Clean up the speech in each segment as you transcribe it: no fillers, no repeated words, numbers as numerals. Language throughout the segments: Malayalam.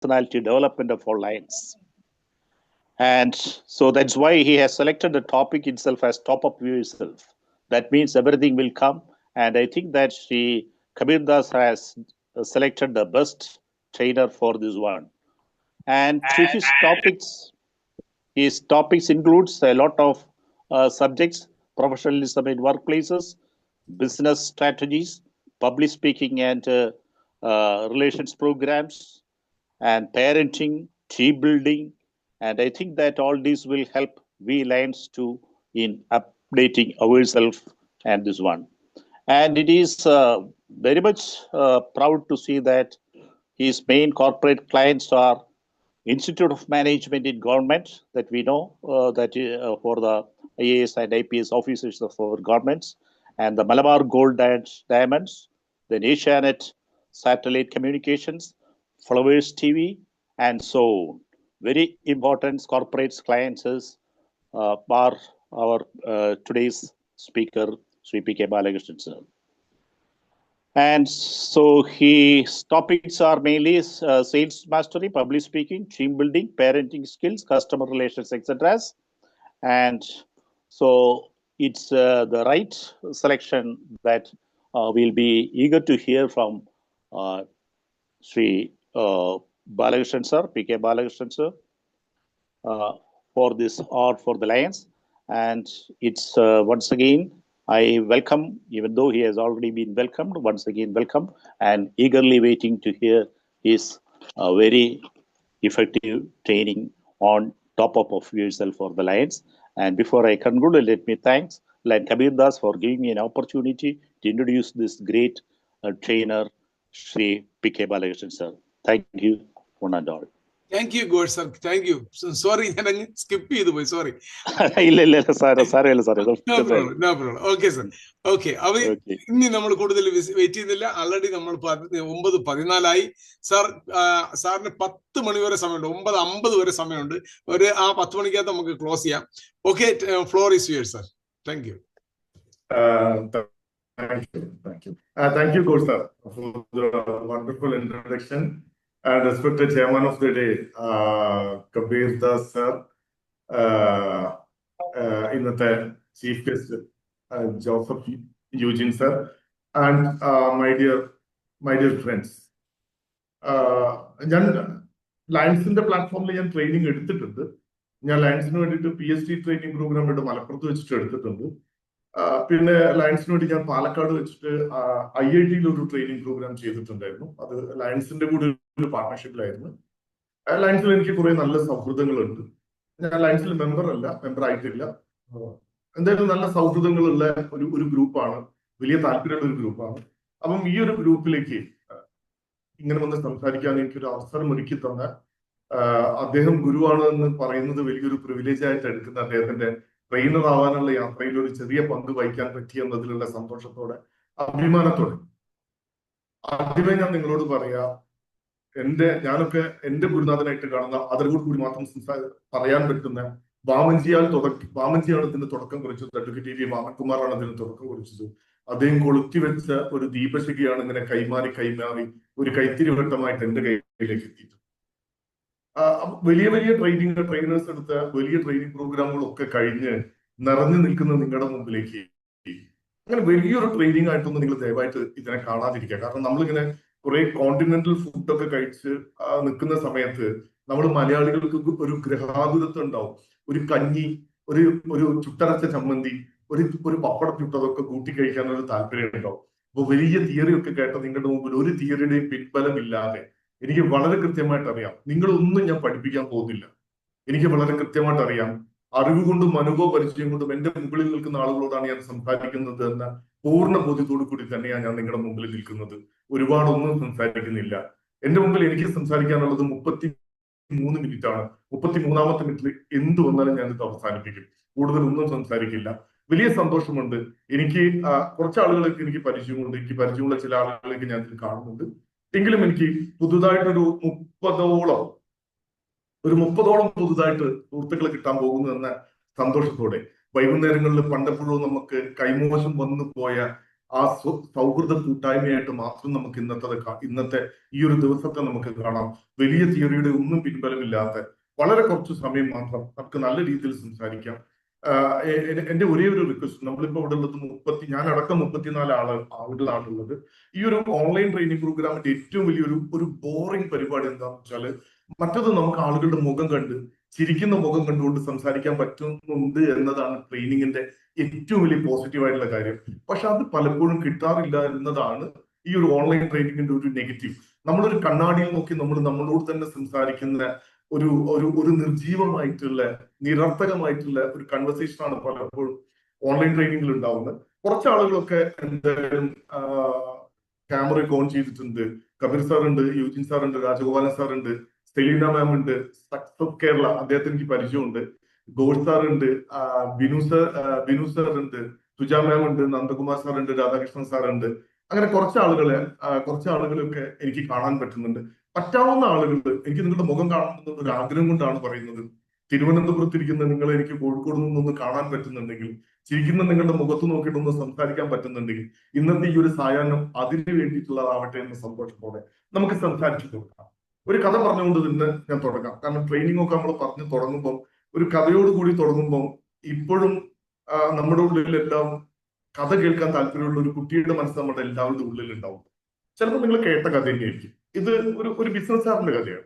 personality development of all lines. And so that's why he has selected the topic itself as top up yourself. That means everything will come. And I think that Sri Kabir Das has selected the best trainer for this one. And through his topics includes a lot of subjects: professionalism in workplaces, business strategies, public speaking and relations programs, and parenting, team building. And I think that all these will help we Lions to in updating ourselves and this one. And it is very much proud to see that his main corporate clients are Institute of Management in Government, that we know that for the IAS and IPS officers of our governments, and the Malabar Gold and Diamonds, then Asianet Satellite Communications, Flowers TV, and so on. Very important corporate clients are our today's speaker, Sri P.K. Balakrishnan sir. And so his topics are mainly sales mastery, public speaking, team building, parenting skills, customer relations, etc. And so it's the right selection that we'll be eager to hear from Sri Balakrishnan sir, P.K. Balakrishnan sir, for this art for the Lions. And it's once again, I welcome, even though he has already been welcomed, once again welcome, and eagerly waiting to hear his very effective training on top up of yourself for the Lions. And before I conclude, let me thank Lion Kabir Das for giving me an opportunity to introduce this great trainer, Sri P.K. Balakrishnan sir. Thank you, one and all. Thank you, God, sir. Thank you. So, sorry, skip it. Sorry. No problem. Okay, sir. Okay. ഇനി നമ്മൾ കൂടുതൽ വെയിറ്റ് ചെയ്യുന്നില്ല. ആൾറെഡി നമ്മൾ 9:14 സാർ, സാറിന് 10 മണി വരെ സമയമുണ്ട്, 9:50 വരെ സമയമുണ്ട്. ആ 10 മണിക്കകത്ത് നമുക്ക് ക്ലോസ് ചെയ്യാം. Okay, floor is yours, sir. Thank you. Thank you, God, sir, for the wonderful introduction. And respected chairman of the day, Kabir Das sir, ഇന്നത്തെ chief guest Joseph Eugene sir, and my dear friends. ഞാൻ ലയൺസിന്റെ പ്ലാറ്റ്ഫോമിൽ ഞാൻ ട്രെയിനിങ് എടുത്തിട്ടുണ്ട്. ഞാൻ ലയൺസിന് വേണ്ടിയിട്ട് PhD ട്രെയിനിങ് പ്രോഗ്രാം വേണ്ടി മലപ്പുറത്ത് വെച്ചിട്ട് എടുത്തിട്ടുണ്ട്. പിന്നെ ലയൺസിന് വേണ്ടി ഞാൻ പാലക്കാട് വെച്ചിട്ട് IIT ഒരു ട്രെയിനിങ് പ്രോഗ്രാം ചെയ്തിട്ടുണ്ടായിരുന്നു. അത് ലയൺസിന്റെ കൂടെ ഒരു പാർട്ണർഷിപ്പിലായിരുന്നു. ലയൺസിൽ എനിക്ക് കുറെ നല്ല സൗഹൃദങ്ങളുണ്ട്. ഞാൻ ലയൺസിൽ മെമ്പർ ആയിട്ടില്ല. എന്തായാലും നല്ല സൗഹൃദങ്ങളുള്ള ഒരു ഗ്രൂപ്പാണ്, വലിയ താല്പര്യമുള്ള ഒരു ഗ്രൂപ്പാണ്. അപ്പം ഈ ഒരു ഗ്രൂപ്പിലേക്ക് ഇങ്ങനെ വന്ന് സംസാരിക്കാൻ എനിക്കൊരു അവസരം ഒരുക്കി തന്ന അദ്ദേഹം ഗുരുവാണ് എന്ന് പറയുന്നത് വലിയൊരു പ്രിവിലേജ് ആയിട്ട് എടുക്കുന്ന അദ്ദേഹത്തിന്റെ ട്രെയിനർ ആവാനുള്ള യാത്രയിൽ ഒരു ചെറിയ പങ്ക് വഹിക്കാൻ പറ്റിയെന്നതിലുള്ള സന്തോഷത്തോടെ, അഭിമാനത്തോടെ ആദ്യമേ ഞാൻ നിങ്ങളോട് പറയാ, ഞാനൊക്കെ എന്റെ ഗുരുനാഥനായിട്ട് കാണുന്ന അതർകൂടി കൂടി മാത്രം പറയാൻ പറ്റുന്ന വാമൻജിയാണ് ഇതിന് തുടക്കം കുറിച്ചത്. Advocate T. വാമൻകുമാറാണ് അതിന് തുടക്കം കുറിച്ചത്. അദ്ദേഹം കൊളുത്തിവെച്ച ഒരു ദീപശിഖയാണ് ഇങ്ങനെ കൈമാറി ഒരു കൈത്തിരി വട്ടമായിട്ട് എന്റെ കയ്യിലേക്ക് എത്തിയത്. വലിയ ട്രെയിനേഴ്സ് എടുത്ത വലിയ ട്രെയിനിങ് പ്രോഗ്രാമുകളൊക്കെ കഴിഞ്ഞ് നിറഞ്ഞു നിൽക്കുന്ന നിങ്ങളുടെ മുമ്പിലേക്ക് അങ്ങനെ വലിയൊരു ട്രെയിനിങ് ആയിട്ടൊന്നും നിങ്ങൾ ദയവായിട്ട് ഇതിനെ കാണാതിരിക്കുക. കാരണം നമ്മളിങ്ങനെ കുറെ കോണ്ടിനെന്റൽ ഫുഡൊക്കെ കഴിച്ച് നിൽക്കുന്ന സമയത്ത് നമ്മൾ മലയാളികൾക്ക് ഒരു ഗ്രഹാതുരത്വം ഉണ്ടാവും. ഒരു കഞ്ഞി, ഒരു ചുട്ടരച്ച ചമ്മന്തി, ഒരു പപ്പടം ചുട്ടതൊക്കെ കൂട്ടി കഴിക്കാനൊരു താല്പര്യം ഉണ്ടാവും. അപ്പൊ വലിയ തിയറി ഒക്കെ കേട്ട നിങ്ങളുടെ മുമ്പിൽ ഒരു തിയറിയുടെയും പിൻബലമില്ലാതെ എനിക്ക് വളരെ കൃത്യമായിട്ട് അറിയാം, നിങ്ങളൊന്നും ഞാൻ പഠിപ്പിക്കാൻ പോകുന്നില്ല. എനിക്ക് വളരെ കൃത്യമായിട്ട് അറിയാം, അറിവ് കൊണ്ടും അനുഭവ പരിചയം കൊണ്ടും എന്റെ മുകളിൽ നിൽക്കുന്ന ആളുകളോടാണ് ഞാൻ സംസാരിക്കുന്നത് എന്ന പൂർണ്ണ ബോധ്യത്തോടു കൂടി തന്നെയാണ് ഞാൻ നിങ്ങളുടെ മുമ്പിൽ നിൽക്കുന്നത്. ഒരുപാടൊന്നും സംസാരിക്കുന്നില്ല. എന്റെ മുമ്പിൽ എനിക്ക് സംസാരിക്കാനുള്ളത് 33 മിനിറ്റ് ആണ്. 33ാമത്തെ മിനിറ്റിൽ എന്ത് വന്നാലും ഞാനിത് അവസാനിപ്പിക്കും. കൂടുതലൊന്നും സംസാരിക്കില്ല. വലിയ സന്തോഷമുണ്ട്. എനിക്ക് കുറച്ച് ആളുകളൊക്കെ എനിക്ക് പരിചയമുണ്ട്. എനിക്ക് പരിചയമുള്ള ചില ആളുകളൊക്കെ ഞാൻ ഇതിൽ കാണുന്നുണ്ട്. എങ്കിലും എനിക്ക് പുതുതായിട്ടൊരു 30ഓളം പുതുതായിട്ട് സുഹൃത്തുക്കളെ കിട്ടാൻ പോകുന്നു എന്ന സന്തോഷത്തോടെ, വൈകുന്നേരങ്ങളിൽ പണ്ടെപ്പോഴും നമുക്ക് കൈമോശം വന്നു പോയ ആ സൗഹൃദ കൂട്ടായ്മയായിട്ട് മാത്രം നമുക്ക് ഇന്നത്തെ ഈ ഒരു ദിവസത്തെ നമുക്ക് കാണാം. വലിയ തിയറിയുടെ ഒന്നും പിൻബലമില്ലാത്ത വളരെ കുറച്ച് സമയം മാത്രം നമുക്ക് നല്ല രീതിയിൽ സംസാരിക്കാം. എന്റെ ഒരേ ഒരു റിക്വസ്റ്റ്, നമ്മളിപ്പോ ഇവിടെ ഉള്ളത് ഞാൻ അടക്കം 34 ആളുകളാണുള്ളത്. ഈ ഒരു ഓൺലൈൻ ട്രെയിനിങ് പ്രോഗ്രാമിന്റെ ഏറ്റവും വലിയൊരു ബോറിംഗ് പരിപാടി എന്താണെന്ന് വെച്ചാല്, മറ്റത് നമുക്ക് ആളുകളുടെ മുഖം കണ്ട് ചിരിക്കുന്ന മുഖം കണ്ടുകൊണ്ട് സംസാരിക്കാൻ പറ്റുന്നുണ്ട് എന്നതാണ് ട്രെയിനിങ്ങിന്റെ ഏറ്റവും വലിയ പോസിറ്റീവ് ആയിട്ടുള്ള കാര്യം. പക്ഷെ അത് പലപ്പോഴും കിട്ടാറില്ല എന്നതാണ് ഈ ഒരു ഓൺലൈൻ ട്രെയിനിങ്ങിന്റെ ഒരു നെഗറ്റീവ്. നമ്മളൊരു കണ്ണാടിയിൽ നോക്കി നമ്മളോട് തന്നെ സംസാരിക്കുന്ന ഒരു നിർജീവമായിട്ടുള്ള നിരർത്ഥകമായിട്ടുള്ള ഒരു കൺവെർസേഷൻ ആണ് പലപ്പോഴും ഓൺലൈൻ ട്രെയിനിങ്ങിൽ ഉണ്ടാവുന്നത്. കുറച്ച് ആളുകളൊക്കെ എന്തായാലും ക്യാമറയൊക്കെ ഓൺ ചെയ്തിട്ടുണ്ട്. കബീർ സാർ ഉണ്ട്, യൂജിൻ സാർ ഉണ്ട്, രാജഗോപാലൻ സാർ ഉണ്ട്, സെലീന മാം ഉണ്ട്, സക്സസ് ഓഫ് കേരള അദ്ദേഹത്തിന് എനിക്ക് പരിചയമുണ്ട്, ഗോഡ് സാർ ഉണ്ട്, ബിനു സാർ ഉണ്ട്, സുജ മാം ഉണ്ട്, നന്ദകുമാർ സാർ ഉണ്ട്, രാധാകൃഷ്ണൻ സാർ ഉണ്ട്. അങ്ങനെ കുറച്ച് ആളുകളൊക്കെ എനിക്ക് കാണാൻ പറ്റുന്നുണ്ട്. പറ്റാവുന്ന ആളുകൾ, എനിക്ക് നിങ്ങളുടെ മുഖം കാണണമെന്നുള്ള ഒരു ആഗ്രഹം കൊണ്ടാണ് പറയുന്നത്. തിരുവനന്തപുരത്തിരിക്കുന്ന നിങ്ങളെ എനിക്ക് കോഴിക്കോട് നിന്നൊന്ന് കാണാൻ പറ്റുന്നുണ്ടെങ്കിൽ, ചിരിക്കുന്ന നിങ്ങളുടെ മുഖത്ത് നോക്കിയിട്ടൊന്ന് സംസാരിക്കാൻ പറ്റുന്നുണ്ടെങ്കിൽ, ഇന്നത്തെ ഈ ഒരു സായാഹ്നം അതിന് വേണ്ടിയിട്ടുള്ളതാവട്ടെ എന്ന സന്തോഷത്തോടെ നമുക്ക് സംസാരിച്ചു കൊടുക്കാം. ഒരു കഥ പറഞ്ഞുകൊണ്ട് തന്നെ ഞാൻ തുടങ്ങാം. കാരണം ട്രെയിനിങ് ഒക്കെ നമ്മൾ പറഞ്ഞു തുടങ്ങുമ്പോൾ, ഒരു കഥയോട് കൂടി തുടങ്ങുമ്പോൾ, ഇപ്പോഴും നമ്മുടെ ഉള്ളിലെല്ലാം കഥ കേൾക്കാൻ താല്പര്യമുള്ള ഒരു കുട്ടിയുടെ മനസ്സ് നമ്മുടെ എല്ലാവരുടെ ഉള്ളിൽ ഉണ്ടാവും. ചിലപ്പോൾ നിങ്ങൾ കേട്ട കഥ തന്നെയായിരിക്കും. ഇത് ഒരു ബിസിനസ്സുകാരന്റെ കഥയാണ്.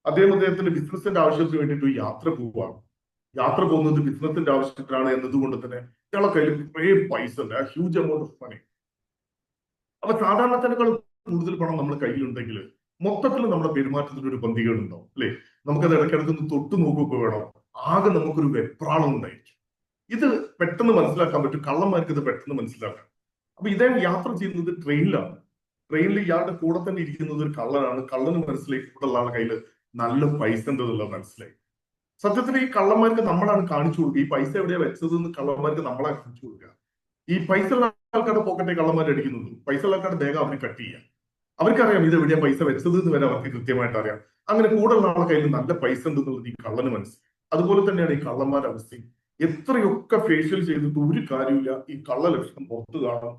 അദ്ദേഹത്തിന്റെ ബിസിനസിന്റെ ആവശ്യത്തിന് വേണ്ടിയിട്ട് യാത്ര പോവുകയാണ്. യാത്ര പോകുന്നത് ബിസിനസിന്റെ ആവശ്യത്തിനാണ് എന്നതുകൊണ്ട് തന്നെ ഇയാളെ കയ്യിൽ കുറേ പൈസ ഉണ്ട്, ഹ്യൂജ് എമൗണ്ട് ഓഫ് മണി. അപ്പൊ സാധാരണത്തിനേക്കാൾ കൂടുതൽ പണം നമ്മുടെ കയ്യിലുണ്ടെങ്കിൽ മൊത്തത്തിൽ നമ്മുടെ പെരുമാറ്റത്തിൽ ഒരു പന്തികേട് ഉണ്ടാവും, അല്ലെ? നമുക്കത് ഇടയ്ക്കിടയ്ക്ക് തൊട്ട് നോക്കുകയൊക്കെ വേണം. ആകെ നമുക്കൊരു വെപ്രാളം ഉണ്ടായിരിക്കും. ഇത് പെട്ടെന്ന് മനസ്സിലാക്കാൻ പറ്റും, കള്ളന്മാർക്ക് ഇത് പെട്ടെന്ന് മനസ്സിലാക്കാം. അപ്പൊ ഇദ്ദേഹം യാത്ര ചെയ്യുന്നത് ട്രെയിനിലാണ്. ട്രെയിനിൽ ഇയാളുടെ കൂടെ തന്നെ ഇരിക്കുന്നത് ഒരു കള്ളനാണ്. കള്ളന് മനസ്സിലായി കൂടെ ഉള്ള ആളുടെ കയ്യിൽ നല്ല പൈസ ഉണ്ടെന്നുള്ളത് മനസ്സിലായി. സത്യത്തിൽ ഈ കള്ളന്മാർക്ക് നമ്മളാണ് കാണിച്ചു കൊടുക്കുക. ഈ പൈസ എവിടെയാ വെച്ചതെന്ന് കള്ളന്മാർക്ക് നമ്മളാണ് കാണിച്ചു കൊടുക്കുക. ഈ പൈസ ഉള്ള ആൾക്കാരുടെ പോക്കറ്റെ കള്ളന്മാർ അടിക്കുന്നുള്ളൂ. പൈസ ഉള്ള ആൾക്കാരുടെ ബാഗ് അവർ കട്ട് ചെയ്യാം. അവർക്കറിയാം ഇത് എവിടെയാ പൈസ വെച്ചത് എന്ന് വരെ അവർക്ക് കൃത്യമായിട്ട് അറിയാം. അങ്ങനെ കൂടെ ഉള്ള ആളുടെ കയ്യിൽ നല്ല പൈസ ഉണ്ടെന്നുള്ളത് ഈ കള്ളന് മനസ്സിലായി. അതുപോലെ തന്നെയാണ് ഈ കള്ളന്മാരുടെ അവസ്ഥയും. എത്രയൊക്കെ ഫേഷ്യൽ ചെയ്തിട്ട് ഒരു കാര്യമില്ല, ഈ കള്ള ലക്ഷണം പുറത്തു കാണാം.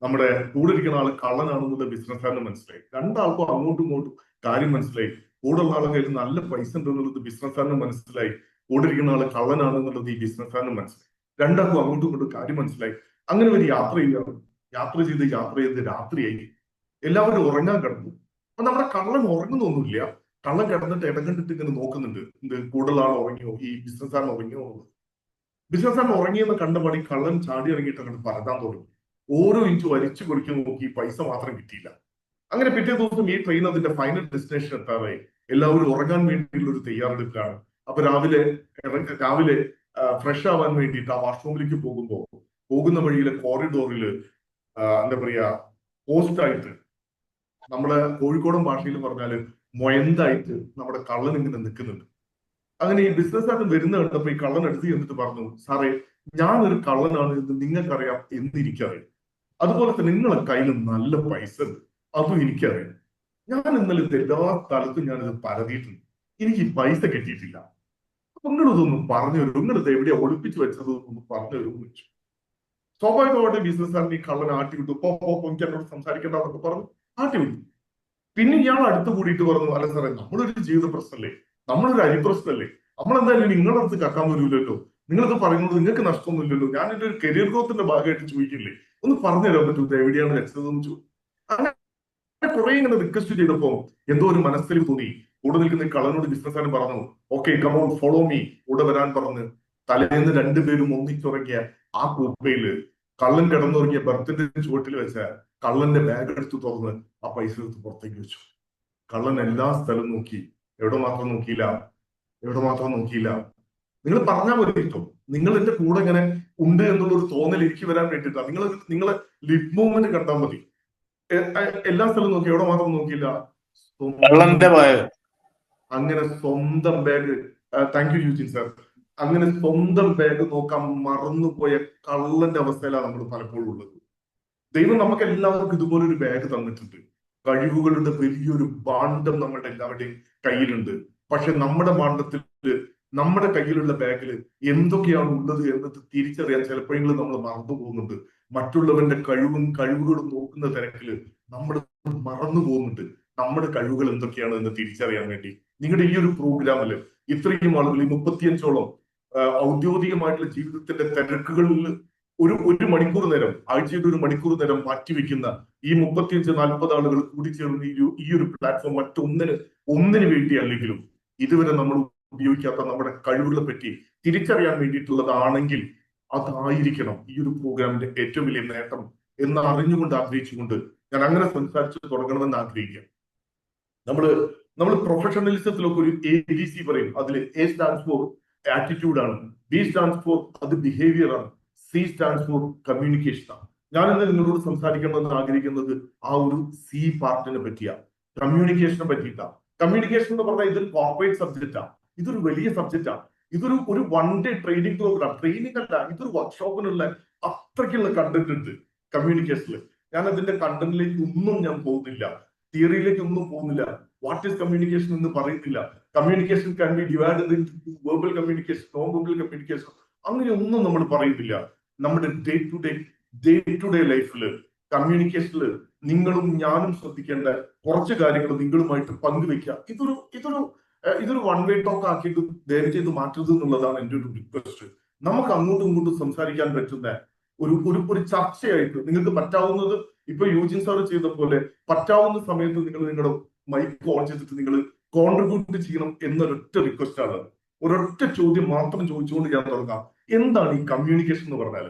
നമ്മുടെ കൂടെ ഇരിക്കുന്ന ആള് കള്ളനാണെന്നുള്ള ബിസിനസ്സുകാരന് മനസ്സിലായി. രണ്ടാൾക്കും അങ്ങോട്ടും ഇങ്ങോട്ടും കാര്യം മനസ്സിലായി. കൂടെ ഉള്ള ആളുടെ കയ്യിൽ നല്ല പൈസ ഉണ്ടെന്നുള്ളത് ബിസിനസ്സുകാരന് മനസ്സിലായി. കൂടെ ഇരിക്കുന്ന ആള് കള്ളനാണെന്നുള്ളത് ഈ ബിസിനസ്സുകാരന് മനസ്സിലായി. രണ്ടാൾക്കും അങ്ങോട്ടും ഇങ്ങോട്ടും കാര്യം മനസ്സിലായി. അങ്ങനെ ഒരു യാത്ര ചെയ്ത് രാത്രിയായി. എല്ലാവരും ഉറങ്ങാൻ കിടന്നു. അപ്പൊ നമ്മുടെ കള്ളൻ ഉറങ്ങുന്നൊന്നുമില്ല. കള്ളൻ കിടന്നിട്ട് ഇടകണ്ടിട്ട് ഇങ്ങനെ നോക്കുന്നുണ്ട്, കൂടുതൽ ആൾ ഉറങ്ങിയോ, ഈ ബിസിനസ്സുകാരൻ ഉറങ്ങിയോ എന്നുള്ളത്. ബിസിനസ്സുകാരൻ ഉറങ്ങിയെന്ന് കണ്ടപാടി കള്ളൻ ചാടി ഇറങ്ങിയിട്ട് അങ്ങോട്ട് പരതാൻ തുടങ്ങി. ഓരോ ഇഞ്ച് വലിച്ചു കുടിക്കാൻ നോക്കി, പൈസ മാത്രം കിട്ടിയില്ല. അങ്ങനെ പിറ്റേ ദിവസം ഈ ട്രെയിൻ അതിന്റെ ഫൈനൽ ഡെസ്റ്റിനേഷൻ എത്താറായി. എല്ലാവരും ഉറങ്ങാൻ വേണ്ടിയുള്ള ഒരു തയ്യാറെടുപ്പിലാണ്. അപ്പൊ രാവിലെ ഫ്രഷ് ആവാൻ വേണ്ടിയിട്ട് ആ വാഷ്റൂമിലേക്ക് പോകുന്ന വഴിയിലെ കോറിഡോറിൽ എന്താ പറയാ, പോസ്റ്റായിട്ട്, നമ്മളെ കോഴിക്കോടൻ ഭാഷയിൽ പറഞ്ഞാല് മൊയന്തായിട്ട് നമ്മുടെ കള്ളൻ ഇങ്ങനെ നിൽക്കുന്നുണ്ട്. അങ്ങനെ ഈ ബിസിനസ്സുകാരൻ വരുന്ന കണ്ടപ്പോ ഈ കള്ളൻ എടുത്ത് ചെന്നിട്ട് പറഞ്ഞു, സാറേ ഞാനൊരു കള്ളനാണ് എന്ന് നിങ്ങൾക്കറിയാം എന്ന് എനിക്കറിയാം. അതുപോലെ തന്നെ നിങ്ങളെ കയ്യിൽ നല്ല പൈസ ഉണ്ട്, അതും എനിക്കറിയാം. ഞാൻ ഇന്നലെ എല്ലാ സ്ഥലത്തും ഞാനിത് പരതിയിട്ടുണ്ട്, എനിക്ക് ഈ പൈസ കിട്ടിയിട്ടില്ല. അപ്പൊ നിങ്ങളിതൊന്നും പറഞ്ഞു തരും, നിങ്ങളിത് എവിടെയാ ഒളിപ്പിച്ചു വെച്ചത് ഒന്ന് പറഞ്ഞു തരുമെന്ന് വെച്ചു. സ്വാഭാവികമായിട്ട് ബിസിനസ്സുകാരൻ ഈ കള്ളൻ ആട്ടി വിട്ടു. എനിക്ക് എന്നോട് സംസാരിക്കേണ്ട എന്നൊക്കെ പറഞ്ഞു ആട്ടി വിട്ടു. പിന്നെ ഇയാൾ അടുത്ത് കൂടിയിട്ട് പറഞ്ഞു, അല്ല സാറേ നമ്മളൊരു ജീവിത പ്രശ്നമല്ലേ, നമ്മളൊരു അരിപ്രശ്നമല്ലേ, നമ്മളെന്തായാലും നിങ്ങളുടെ അടുത്ത് കക്കാൻ വരൂലല്ലോ, നിങ്ങളിത് പറയുന്നത് നിങ്ങൾക്ക് നഷ്ടമൊന്നുമില്ലല്ലോ, ഞാൻ എന്റെ ഒരു കരിയർ ഗ്രോത്തിന്റെ ഭാഗമായിട്ട് ചോദിക്കില്ലേ, ഒന്ന് പറഞ്ഞു തരാൻ പറ്റൂ എവിടെയാണ് വെച്ചതെന്ന് ചോദിച്ചു. അങ്ങനെ കുറെ ഇങ്ങനെ റിക്വസ്റ്റ് ചെയ്തപ്പോ എന്തോ ഒരു മനസ്സിൽ തോന്നി. കൂടെ നിൽക്കുന്ന കള്ളനോട് ബിസിനസ്സുകാരൻ പറഞ്ഞു, ഓക്കെ കമോൺ ഫോളോ മീ, കൂടെ വരാൻ പറഞ്ഞ് തലേന്ന് രണ്ടുപേരും ഒന്നിച്ചുറങ്ങിയ ആ കൂപ്പയില് കള്ളൻ കിടന്നുറങ്ങിയ ബർത്തിന്റെ ചുവട്ടിൽ വെച്ച കള്ളന്റെ ബാഗ് എടുത്ത് തുറന്ന് ആ പൈസ എടുത്ത് പുറത്തേക്ക് വെച്ചു. കള്ളൻ എല്ലാ സ്ഥലവും നോക്കി, എവിടെ മാത്രം നോക്കിയില്ല. നിങ്ങൾ പറഞ്ഞാൽ മതി കേട്ടോ, നിങ്ങൾ എന്റെ കൂടെ ഇങ്ങനെ ഉണ്ട് എന്നുള്ള ഒരു തോന്നൽ എനിക്ക് വരാൻ വേണ്ടിയിട്ടാണ്. നിങ്ങളെ ലിപ് മൂവ്മെന്റ് കണ്ടാൽ മതി. എല്ലാ സ്ഥലവും നോക്കി, എവിടെ മാത്രം നോക്കിയില്ല, അങ്ങനെ സ്വന്തം bag. Thank you Eugene sir. അങ്ങനെ സ്വന്തം ബാഗ് നോക്കാൻ മറന്നുപോയ കള്ളന്റെ അവസ്ഥയിലാണ് നമ്മൾ പലപ്പോഴും ഉള്ളത്. ദൈവം നമുക്ക് എല്ലാവർക്കും ഇതുപോലൊരു ബാഗ് തന്നിട്ടുണ്ട്. കഴിവുകളുടെ വലിയൊരു ഭാണ്ഡം നമ്മുടെ എല്ലാവരുടെയും കയ്യിലുണ്ട്. പക്ഷെ നമ്മുടെ ഭാണ്ഡത്തിൽ നമ്മുടെ കയ്യിലുള്ള ബാഗിൽ എന്തൊക്കെയാണ് ഉള്ളത് എന്നത് തിരിച്ചറിയാൻ ചിലപ്പോഴെങ്കിലും നമ്മൾ മറന്നു പോകുന്നുണ്ട്. മറ്റുള്ളവന്റെ കഴിവുകളും നോക്കുന്ന തിരക്കില് നമ്മൾ മറന്നു പോകുന്നുണ്ട് നമ്മുടെ കഴിവുകൾ എന്തൊക്കെയാണ് എന്ന് തിരിച്ചറിയാൻ വേണ്ടി. നിങ്ങളുടെ ഈ ഒരു പ്രോഗ്രാമില് ഇത്രയും ആളുകൾ, ഈ 35ഓളം ഔദ്യോഗികമായിട്ടുള്ള ജീവിതത്തിന്റെ തിരക്കുകളിൽ ഒരു മണിക്കൂർ നേരം, ആഴ്ചയിൽ ഒരു മണിക്കൂർ നേരം മാറ്റിവെക്കുന്ന ഈ 35-40 ആളുകൾ കൂടിച്ചേർന്ന് ഈ ഒരു പ്ലാറ്റ്ഫോം ഒന്നിന് വേണ്ടിയല്ലെങ്കിലും ഇതുവരെ നമ്മൾ ഉപയോഗിക്കാത്ത നമ്മുടെ കഴിവുകളെ പറ്റി തിരിച്ചറിയാൻ വേണ്ടിയിട്ടുള്ളതാണെങ്കിൽ അതായിരിക്കണം ഈ ഒരു പ്രോഗ്രാമിന്റെ ഏറ്റവും വലിയ നേട്ടം എന്ന് അറിഞ്ഞുകൊണ്ട്, ആഗ്രഹിച്ചുകൊണ്ട് ഞാൻ അങ്ങനെ സംസാരിച്ച് തുടങ്ങണമെന്ന് ആഗ്രഹിക്കാം. നമ്മൾ പ്രൊഫഷണലിസത്തിലൊക്കെ ഒരു ABC പറയും. അതിൽ A സ്റ്റാൻഡ്സ് ഫോർ ആറ്റിറ്റ്യൂഡ് ആണ്, B സ്റ്റാൻഡ്സ് ഫോർ അത് ബിഹേവിയർ ആണ്, C സ്റ്റാൻഡ്സ് ഫോർ കമ്മ്യൂണിക്കേഷൻ ആണ്. ഞാൻ ഇന്ന് നിങ്ങളോട് സംസാരിക്കണമെന്ന് ആഗ്രഹിക്കുന്നത് ആ ഒരു C പാർട്ടിനെ പറ്റിയാണ്, കമ്മ്യൂണിക്കേഷനെ പറ്റിയിട്ടാണ്. കമ്മ്യൂണിക്കേഷൻ എന്ന് പറഞ്ഞാൽ ഇതൊരു കോർപ്പറേറ്റ് സബ്ജക്റ്റാണ്, ഇതൊരു വലിയ സബ്ജക്റ്റാണ്. ഇതൊരു 1 ഡേ ട്രെയിനിങ് പ്രോഗ്രാം, ട്രെയിനിങ് അല്ല, ഇതൊരു വർക്ക്ഷോപ്പിനുള്ള അത്രയ്ക്കുള്ള കണ്ടന്റ് ഉണ്ട് കമ്മ്യൂണിക്കേഷനിൽ. ഞാൻ അതിന്റെ കണ്ടന്റിലേക്ക് ഒന്നും ഞാൻ പോകുന്നില്ല, തിയറിയിലേക്ക് ഒന്നും പോകുന്നില്ല. വാട്ട് ഈസ് കമ്മ്യൂണിക്കേഷൻ എന്ന് പറയുന്നില്ല. Communication can be divided in verbal communication, non verbal communication, അങ്ങനെ ഒന്നും നമ്മൾ പറയുന്നില്ല. നമ്മുടെ ഡേ ടു ഡേ ലൈഫില് കമ്മ്യൂണിക്കേഷനിൽ നിങ്ങളും ഞാനും ശ്രദ്ധിക്കേണ്ട കുറച്ച് കാര്യങ്ങൾ നിങ്ങളുമായിട്ട് പങ്കുവെക്കുക. ഇതൊരു 1 വേ ടോക്ക് ആക്കിയിട്ട് ദയവ് ചെയ്ത് മാറ്റരുത് എന്നുള്ളതാണ് എൻ്റെ ഒരു റിക്വസ്റ്റ്. നമുക്ക് അങ്ങോട്ടും ഇങ്ങോട്ടും സംസാരിക്കാൻ പറ്റുന്ന ഒരു ചർച്ചയായിട്ട് നിങ്ങൾക്ക് പറ്റാവുന്നത്, ഇപ്പൊ യൂജിൻ സാർ ചെയ്ത പോലെ പറ്റാവുന്ന സമയത്ത് നിങ്ങൾ നിങ്ങളുടെ മൈക്ക് ഓൺ ചെയ്തിട്ട് നിങ്ങൾ കോൺട്രിബ്യൂട്ട് ചെയ്യണം എന്നൊരൊറ്റ റിക്വസ്റ്റ് ആണ്. ഒരൊറ്റ ചോദ്യം മാത്രം ചോദിച്ചുകൊണ്ട് ഞാൻ തുടങ്ങാം. എന്താണ് ഈ കമ്മ്യൂണിക്കേഷൻ എന്ന് പറഞ്ഞാൽ?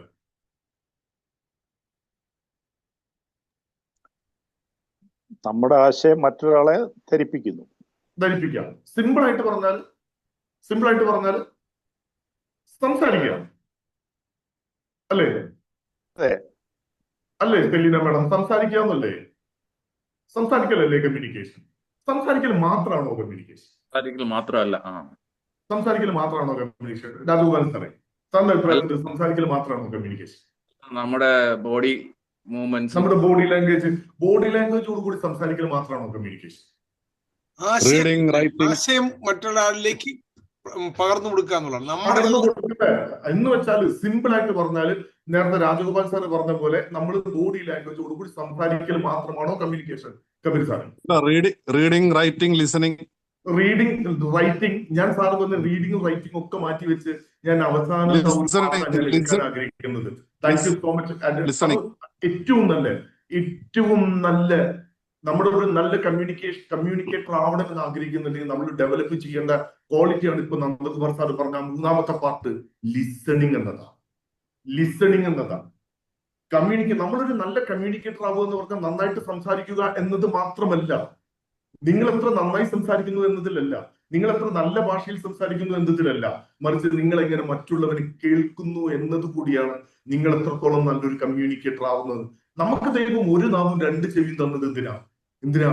നമ്മുടെ ആശയം മറ്റൊരാളെ ധരിപ്പിക്കാം. സിമ്പിൾ ആയിട്ട് പറഞ്ഞാൽ സംസാരിക്കാം, അല്ലേ? അല്ലേ സെലീന മാഡം? സംസാരിക്കാന്നല്ലേ? സംസാരിക്കലല്ലേ കമ്മ്യൂണിക്കേഷൻ? സംസാരിക്കൽ മാത്രമാണോ കമ്മ്യൂണിക്കേഷൻ? സംസാരിക്കൽ മാത്രമാണോ കമ്മ്യൂണിക്കേഷൻ? രാജഗോപാലൻ സാറേ, സാറിന്റെ അഭിപ്രായത്തിൽ സംസാരിക്കൽ മാത്രമാണോ കമ്മ്യൂണിക്കേഷൻ? നമ്മുടെ ബോഡി മൂവ്മെന്റ്സ്, നമ്മുടെ ബോഡി ലാംഗ്വേജോട് കൂടി സംസാരിക്കൽ മാത്രമാണോ കമ്മ്യൂണിക്കേഷൻ? ആശയം മറ്റൊരാളിലേക്ക് പകർന്നു കൊടുക്കുക എന്നുള്ളതാണ് എന്ന് വെച്ചാൽ. സിമ്പിൾ ആയിട്ട് പറഞ്ഞാൽ, നേരത്തെ രാജഗോപാൽ സാറ് പറഞ്ഞ പോലെ നമ്മൾ ബോഡി ലാംഗ്വേജോട് കൂടി സംസാരിക്കൽ മാത്രമാണോ communication? Kabir sir, reading, writing, listening. ഞാൻ സാറ് പറഞ്ഞ റീഡിംഗും റൈറ്റിംഗും ഒക്കെ മാറ്റി വെച്ച് ഞാൻ അവസാനം ആഗ്രഹിക്കുന്നത്. Thank you so much. ഏറ്റവും നല്ല നമ്മുടെ ഒരു നല്ല കമ്മ്യൂണിക്കേറ്റർ ആവണമെന്ന് ആഗ്രഹിക്കുന്നുണ്ടെങ്കിൽ നമ്മൾ ഡെവലപ്പ് ചെയ്യേണ്ട ക്വാളിറ്റിയാണ് ഇപ്പൊ നന്ദകുമാർ സാർ പറഞ്ഞ 3ാമത്തെ പാർട്ട്, ലിസണിങ് എന്നതാണ്. നമ്മളൊരു നല്ല കമ്മ്യൂണിക്കേറ്റർ ആവുക എന്ന് പറഞ്ഞാൽ നന്നായിട്ട് സംസാരിക്കുക എന്നത് മാത്രമല്ല, നിങ്ങൾ എത്ര നന്നായി സംസാരിക്കുന്നു എന്നതിലല്ല, നിങ്ങൾ എത്ര നല്ല ഭാഷയിൽ സംസാരിക്കുന്നു എന്നതിലല്ല, മറിച്ച് നിങ്ങൾ എങ്ങനെ മറ്റുള്ളവരെ കേൾക്കുന്നു എന്നത് കൂടിയാണ് നിങ്ങൾ എത്രത്തോളം നല്ലൊരു കമ്മ്യൂണിക്കേറ്റർ ആവുന്നത്. നമുക്ക് ദൈവം 1 നാവും 2 ചെവിയും തന്നത് എന്തിനാ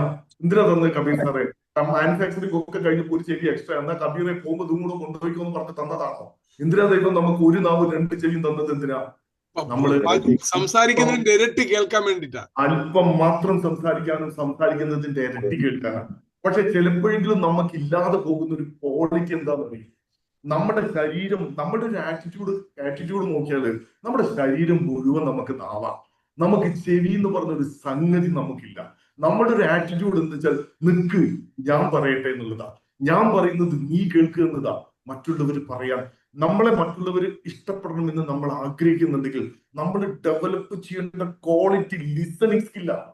തന്നത് കബീർ സാറേ? മാനുഫാക്ചറിംഗ് ഒക്കെ കഴിഞ്ഞപ്പോൾ 1 ചെവി എക്സ്ട്രാ, എന്നാൽ കബീറെ പോകുമ്പോൾ ഇതും കൂടെ കൊണ്ടുപോയിക്കോന്ന് പറഞ്ഞ് തന്നതാണോ? എന്തിനാ ദൈവം നമുക്ക് 1 നാവും 2 ചെവിയും തന്നത്? എന്തിനാ? നമ്മള് സംസാരിക്കുന്നതിന്റെ ഇരട്ടി കേൾക്കാൻ വേണ്ടിട്ടാ. അല്പം മാത്രം സംസാരിക്കാനും സംസാരിക്കുന്നതിന്റെ ഇരട്ടി കേൾക്കാനാണ്. പക്ഷെ ചിലപ്പോഴെങ്കിലും നമുക്ക് ഇല്ലാതെ പോകുന്ന ഒരു ക്വാളിറ്റി എന്താണെന്ന് അറിയും. നമ്മുടെ ശരീരം, നമ്മുടെ ഒരു ആറ്റിറ്റ്യൂഡ് നോക്കിയാല് നമ്മുടെ ശരീരം മുഴുവൻ നമുക്ക് നാവാം. നമുക്ക് ചെവി എന്ന് പറഞ്ഞൊരു സംഗതി നമുക്കില്ല. നമ്മുടെ ഒരു ആറ്റിറ്റ്യൂഡ് എന്ന് വെച്ചാൽ നിക്ക്, ഞാൻ പറയട്ടെ എന്നുള്ളതാ, ഞാൻ പറയുന്നത് നീ കേൾക്കുക എന്നതാ. മറ്റുള്ളവർ പറയാൻ, നമ്മളെ മറ്റുള്ളവർ ഇഷ്ടപ്പെടണമെന്ന് നമ്മൾ ആഗ്രഹിക്കുന്നുണ്ടെങ്കിൽ നമ്മൾ ഡെവലപ്പ് ചെയ്യേണ്ട ക്വാളിറ്റി ലിസണിങ് സ്കില്ലാണ്.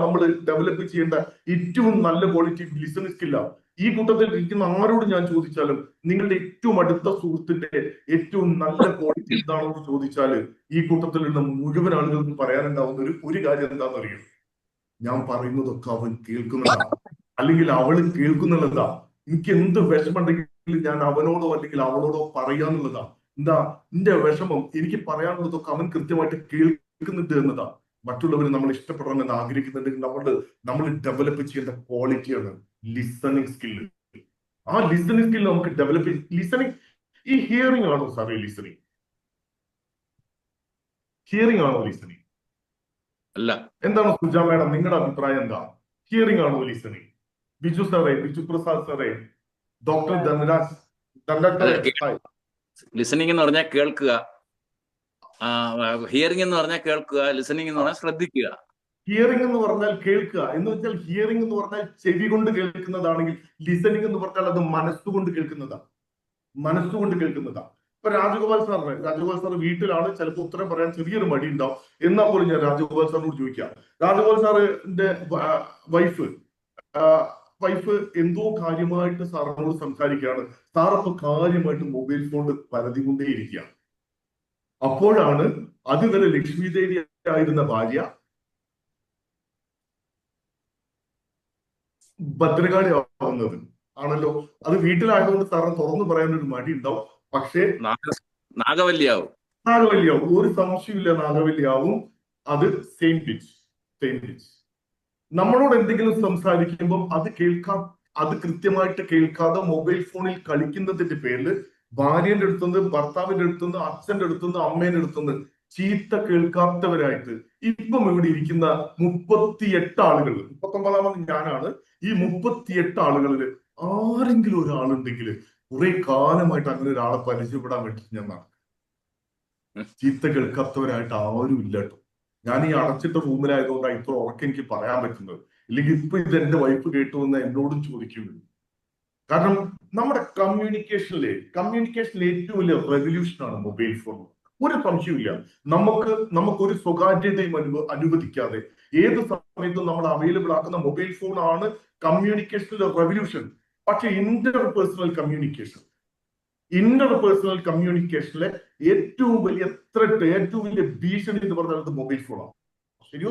നമ്മൾ ഡെവലപ്പ് ചെയ്യേണ്ട ഏറ്റവും നല്ല ക്വാളിറ്റി ലിസണിങ് സ്കില്ലാണ്. ഈ കൂട്ടത്തിൽ ഇരിക്കുന്ന ആരോട് ഞാൻ ചോദിച്ചാലും നിങ്ങളുടെ ഏറ്റവും അടുത്ത സുഹൃത്തിന്റെ ഏറ്റവും നല്ല ക്വാളിറ്റി എന്താണെന്ന് ചോദിച്ചാൽ ഈ കൂട്ടത്തിലുള്ള മുഴുവൻ ആളുകൾക്കും പറയാനുണ്ടാവുന്ന ഒരു കാര്യം എന്താണെന്ന് അറിയും? ഞാൻ പറയുന്നതൊക്കെ അവൻ കേൾക്കുന്നതാ, അല്ലെങ്കിൽ അവള് കേൾക്കുന്നുള്ളതാ. എനിക്ക് എന്ത് വിഷമുണ്ടെങ്കിലും ഞാൻ അവനോടോ അല്ലെങ്കിൽ അവളോടോ പറയാന്നുള്ളതാ. എന്താ എന്റെ വിഷമം, എനിക്ക് പറയാനുള്ളതൊക്കെ അവൻ കൃത്യമായിട്ട് കേൾക്കുന്നുണ്ട് എന്നതാ. മറ്റുള്ളവർ നമ്മൾ ഇഷ്ടപ്പെടണമെന്ന് ആഗ്രഹിക്കുന്നുണ്ടെങ്കിൽ നമ്മൾ ഡെവലപ്പ് ചെയ്യേണ്ട ക്വാളിറ്റിയാണ് ലിസണിങ് സ്കില്ല്. ആ ലിസണിങ് സ്കില്ല് നമുക്ക് ഡെവലപ്പ്. ഈ ഹിയറിംഗ് ആണോ സാറേ ലിസണിങ്? ഹിയറിംഗ് ആണോ ലിസണിങ്? അല്ല. എന്താണ് സുജ മാഡം, നിങ്ങളുടെ അഭിപ്രായം എന്താ? ഹിയറിംഗ് ആണോ ലിസണിങ്? ബിജു സാറേ, ബിജു പ്രസാദ് സാറേ, ഡോക്ടർ ധനരാജ്, ലിസണിങ് എന്ന് പറഞ്ഞാൽ കേൾക്കുക, ഹിയറിംഗ് എന്ന് പറഞ്ഞാൽ കേൾക്കുക, ലിസണിങ് എന്ന് പറഞ്ഞാൽ ശ്രദ്ധിക്കുക. ഹിയറിംഗ് എന്ന് പറഞ്ഞാൽ കേൾക്കുക എന്ന് വെച്ചാൽ ഹിയറിംഗ് എന്ന് പറഞ്ഞാൽ ചെവി കൊണ്ട് കേൾക്കുന്നതാണെങ്കിൽ ലിസണിംഗ് എന്ന് പറഞ്ഞാൽ അത് മനസ്സുകൊണ്ട് കേൾക്കുന്നതാണ്. മനസ്സുകൊണ്ട് കേൾക്കുന്നതാണ്. ഇപ്പൊ രാജഗോപാൽ സാർ വീട്ടിലാണ്, ചിലപ്പോൾ ഉത്തരം പറയാൻ ചെറിയൊരു മടി ഉണ്ടാവും. എന്നാൽ പോലും ഞാൻ രാജഗോപാൽ സാറിനോട് ചോദിക്കാം. രാജഗോപാൽ സാറിന്റെ വൈഫ് എന്തോ കാര്യമായിട്ട് സാറിനോട് സംസാരിക്കുകയാണ്. സാർ അപ്പൊ കാര്യമായിട്ട് മൊബൈൽ ഫോണിൽ പരതിക്കൊണ്ടേയിരിക്കുകയാണ്. അപ്പോഴാണ് അതുവരെ ലക്ഷ്മി ദേവി ആയിരുന്ന ഭാര്യ ഭദ്രകാളി ആവുന്നത് ആണല്ലോ. അത് വീട്ടിലായതുകൊണ്ട് സാറിന് തുറന്നു പറയാനൊരു മടി ഉണ്ടാവും. പക്ഷേ നാഗവല്ലിയാവും, ഒരു സംശയമില്ല, നാഗവല്ലിയാവും. അത് സെയിം പിച്ച്. നമ്മളോട് എന്തെങ്കിലും സംസാരിക്കുമ്പോൾ അത് കൃത്യമായിട്ട് കേൾക്കാതെ മൊബൈൽ ഫോണിൽ കളിക്കുന്നതിന്റെ പേരിൽ ഭാര്യന്റെ അടുത്തുനിന്ന്, ഭർത്താവിന്റെ അടുത്തുനിന്ന്, അച്ഛന്റെ അടുത്തുനിന്ന്, അമ്മേന്റെ അടുത്തുനിന്ന് ചീത്ത കേൾക്കാത്തവരായിട്ട് ഇപ്പം ഇവിടെ ഇരിക്കുന്ന 38 ആളുകൾ, 39ാമത് ഞാനാണ്. ഈ 38 ആളുകളിൽ ആരെങ്കിലും ഒരാളുണ്ടെങ്കിൽ കുറെ കാലമായിട്ട് അങ്ങനെ ഒരാളെ പരിചയപ്പെടാൻ വേണ്ടി ഞാൻ നടക്കും. ചീത്ത കേൾക്കാത്തവരായിട്ട് ആരും ഇല്ല കേട്ടോ. ഞാൻ ഈ അടച്ചിട്ട റൂമിലായതുകൊണ്ടാണ് ഇത്ര ഉറക്കെ എനിക്ക് പറയാൻ പറ്റുന്നത്. ഇല്ലെങ്കിൽ ഇപ്പൊ ഇത് എന്റെ വൈഫ് കേട്ടു എന്ന് എന്നോടും ചോദിക്കുള്ളൂ. കാരണം നമ്മുടെ കമ്മ്യൂണിക്കേഷനിൽ ഏറ്റവും വലിയ റെവല്യൂഷനാണ് മൊബൈൽ ഫോൺ. ഒരു സംശയമില്ല. നമുക്കൊരു സ്വകാര്യതയും അനുവദിക്കാതെ ഏത് സമയത്തും നമ്മൾ അവൈലബിൾ ആക്കുന്ന മൊബൈൽ ഫോൺ ആണ് കമ്മ്യൂണിക്കേഷനിലെ റെവല്യൂഷൻ. പക്ഷെ ഇന്റർപേഴ്സണൽ കമ്മ്യൂണിക്കേഷനിലെ ഏറ്റവും വലിയ ത്രെറ്റ്, ഏറ്റവും വലിയ ഭീഷണി എന്ന് പറഞ്ഞാൽ മൊബൈൽ ഫോണാണ്. ശരിയോ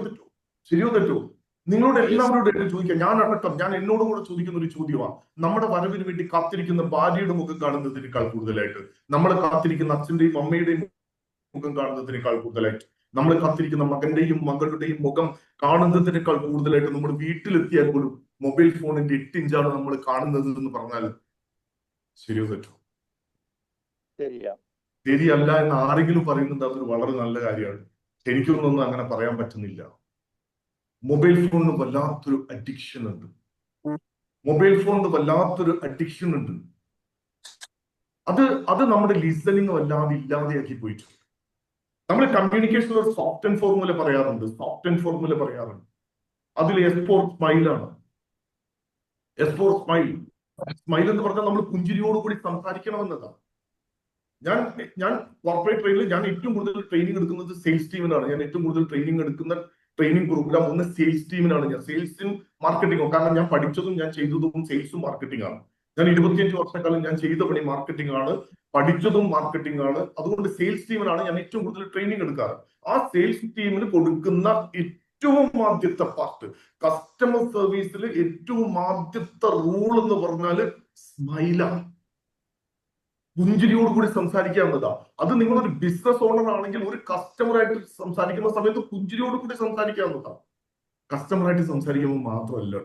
തെറ്റോ? നിങ്ങളോട് എല്ലാവരോടും ചോദിക്കാം, ഞാൻ എന്നോട് കൂടെ ചോദിക്കുന്ന ഒരു ചോദ്യമാണ്. നമ്മുടെ വരവിന് വേണ്ടി കാത്തിരിക്കുന്ന ഭാര്യയുടെ മുഖം കാണുന്നതിനേക്കാൾ കൂടുതലായിട്ട്, നമ്മളെ കാത്തിരിക്കുന്ന അച്ഛന്റെയും അമ്മയുടെയും മുഖം കാണുന്നതിനേക്കാൾ കൂടുതലായിട്ട്, നമ്മൾ കാത്തിരിക്കുന്ന മകന്റെയും മകളുടെയും മുഖം കാണുന്നതിനേക്കാൾ കൂടുതലായിട്ട് നമ്മൾ വീട്ടിലെത്തിയാൽ പോലും മൊബൈൽ ഫോണിന്റെ 8 ഇഞ്ചാണ് നമ്മൾ കാണുന്നത് എന്ന് പറഞ്ഞാൽ ശരിയോ തെറ്റോ? ശരിയല്ല എന്ന് ആരെങ്കിലും പറയുന്നത് അതൊരു വളരെ നല്ല കാര്യമാണ്. എനിക്കൊന്നും അങ്ങനെ പറയാൻ പറ്റുന്നില്ല. മൊബൈൽ ഫോണിന് വല്ലാത്തൊരു അഡിക്ഷൻ ഉണ്ട്. അത് നമ്മുടെ ലിസണിങ് വല്ലാതെ ഇല്ലാതെയാക്കി പോയിട്ടുണ്ട്. നമ്മൾ കമ്മ്യൂണിക്കേഷനിൽ ഒരു സോഫ്റ്റ് ആൻഡ് ഫോർമുല പറയാറുണ്ട്. അതിൽ S4 സ്മൈലാണ്. സ്മൈൽ എന്ന് പറഞ്ഞാൽ നമ്മൾ പുഞ്ചിരിയോടുകൂടി സംസാരിക്കണമെന്നതാണ്. ഞാൻ കോർപ്പറേറ്റ് ട്രെയിനിൽ ഞാൻ ഏറ്റവും കൂടുതൽ ട്രെയിനിങ് എടുക്കുന്നത് സെയിൽസ് ടീമിനാണ്. ഞാൻ ഏറ്റവും കൂടുതൽ ട്രെയിനിങ് എടുക്കുന്ന ട്രെയിനിങ് പ്രോഗ്രാം ഒന്ന് സെയിൽസ് ടീമിനാണ്. ഞാൻ സെയിൽസും മാർക്കറ്റിംഗും, കാരണം ഞാൻ പഠിച്ചതും ഞാൻ ചെയ്തതും സെയിൽസും മാർക്കറ്റിംഗ് ആണ്. ഞാൻ 25 വർഷക്കാലം ഞാൻ ചെയ്ത പണി മാർക്കറ്റിംഗ് ആണ്, പഠിച്ചതും മാർക്കറ്റിംഗ് ആണ്. അതുകൊണ്ട് സെയിൽസ് ടീമിനാണ് ഞാൻ ഏറ്റവും കൂടുതൽ ട്രെയിനിങ് എടുക്കാറ്. ആ സെയിൽസ് ടീമിന് കൊടുക്കുന്ന ഏറ്റവും ആദ്യത്തെ പാർട്ട്, കസ്റ്റമർ സർവീസിൽ ഏറ്റവും ആദ്യത്തെ റൂൾ എന്ന് പറഞ്ഞാൽ സ്മൈലാണ്. പുഞ്ചിരിയോട് കൂടി സംസാരിക്കാവുന്നതാ. അത് നിങ്ങളൊരു ബിസിനസ് ഓണർ ആണെങ്കിൽ ഒരു കസ്റ്റമറായിട്ട് സംസാരിക്കുന്ന സമയത്ത് പുഞ്ചിരിയോട് കൂടി സംസാരിക്കാവുന്നതാ. കസ്റ്റമറായിട്ട് സംസാരിക്കുമ്പോൾ മാത്രമല്ല,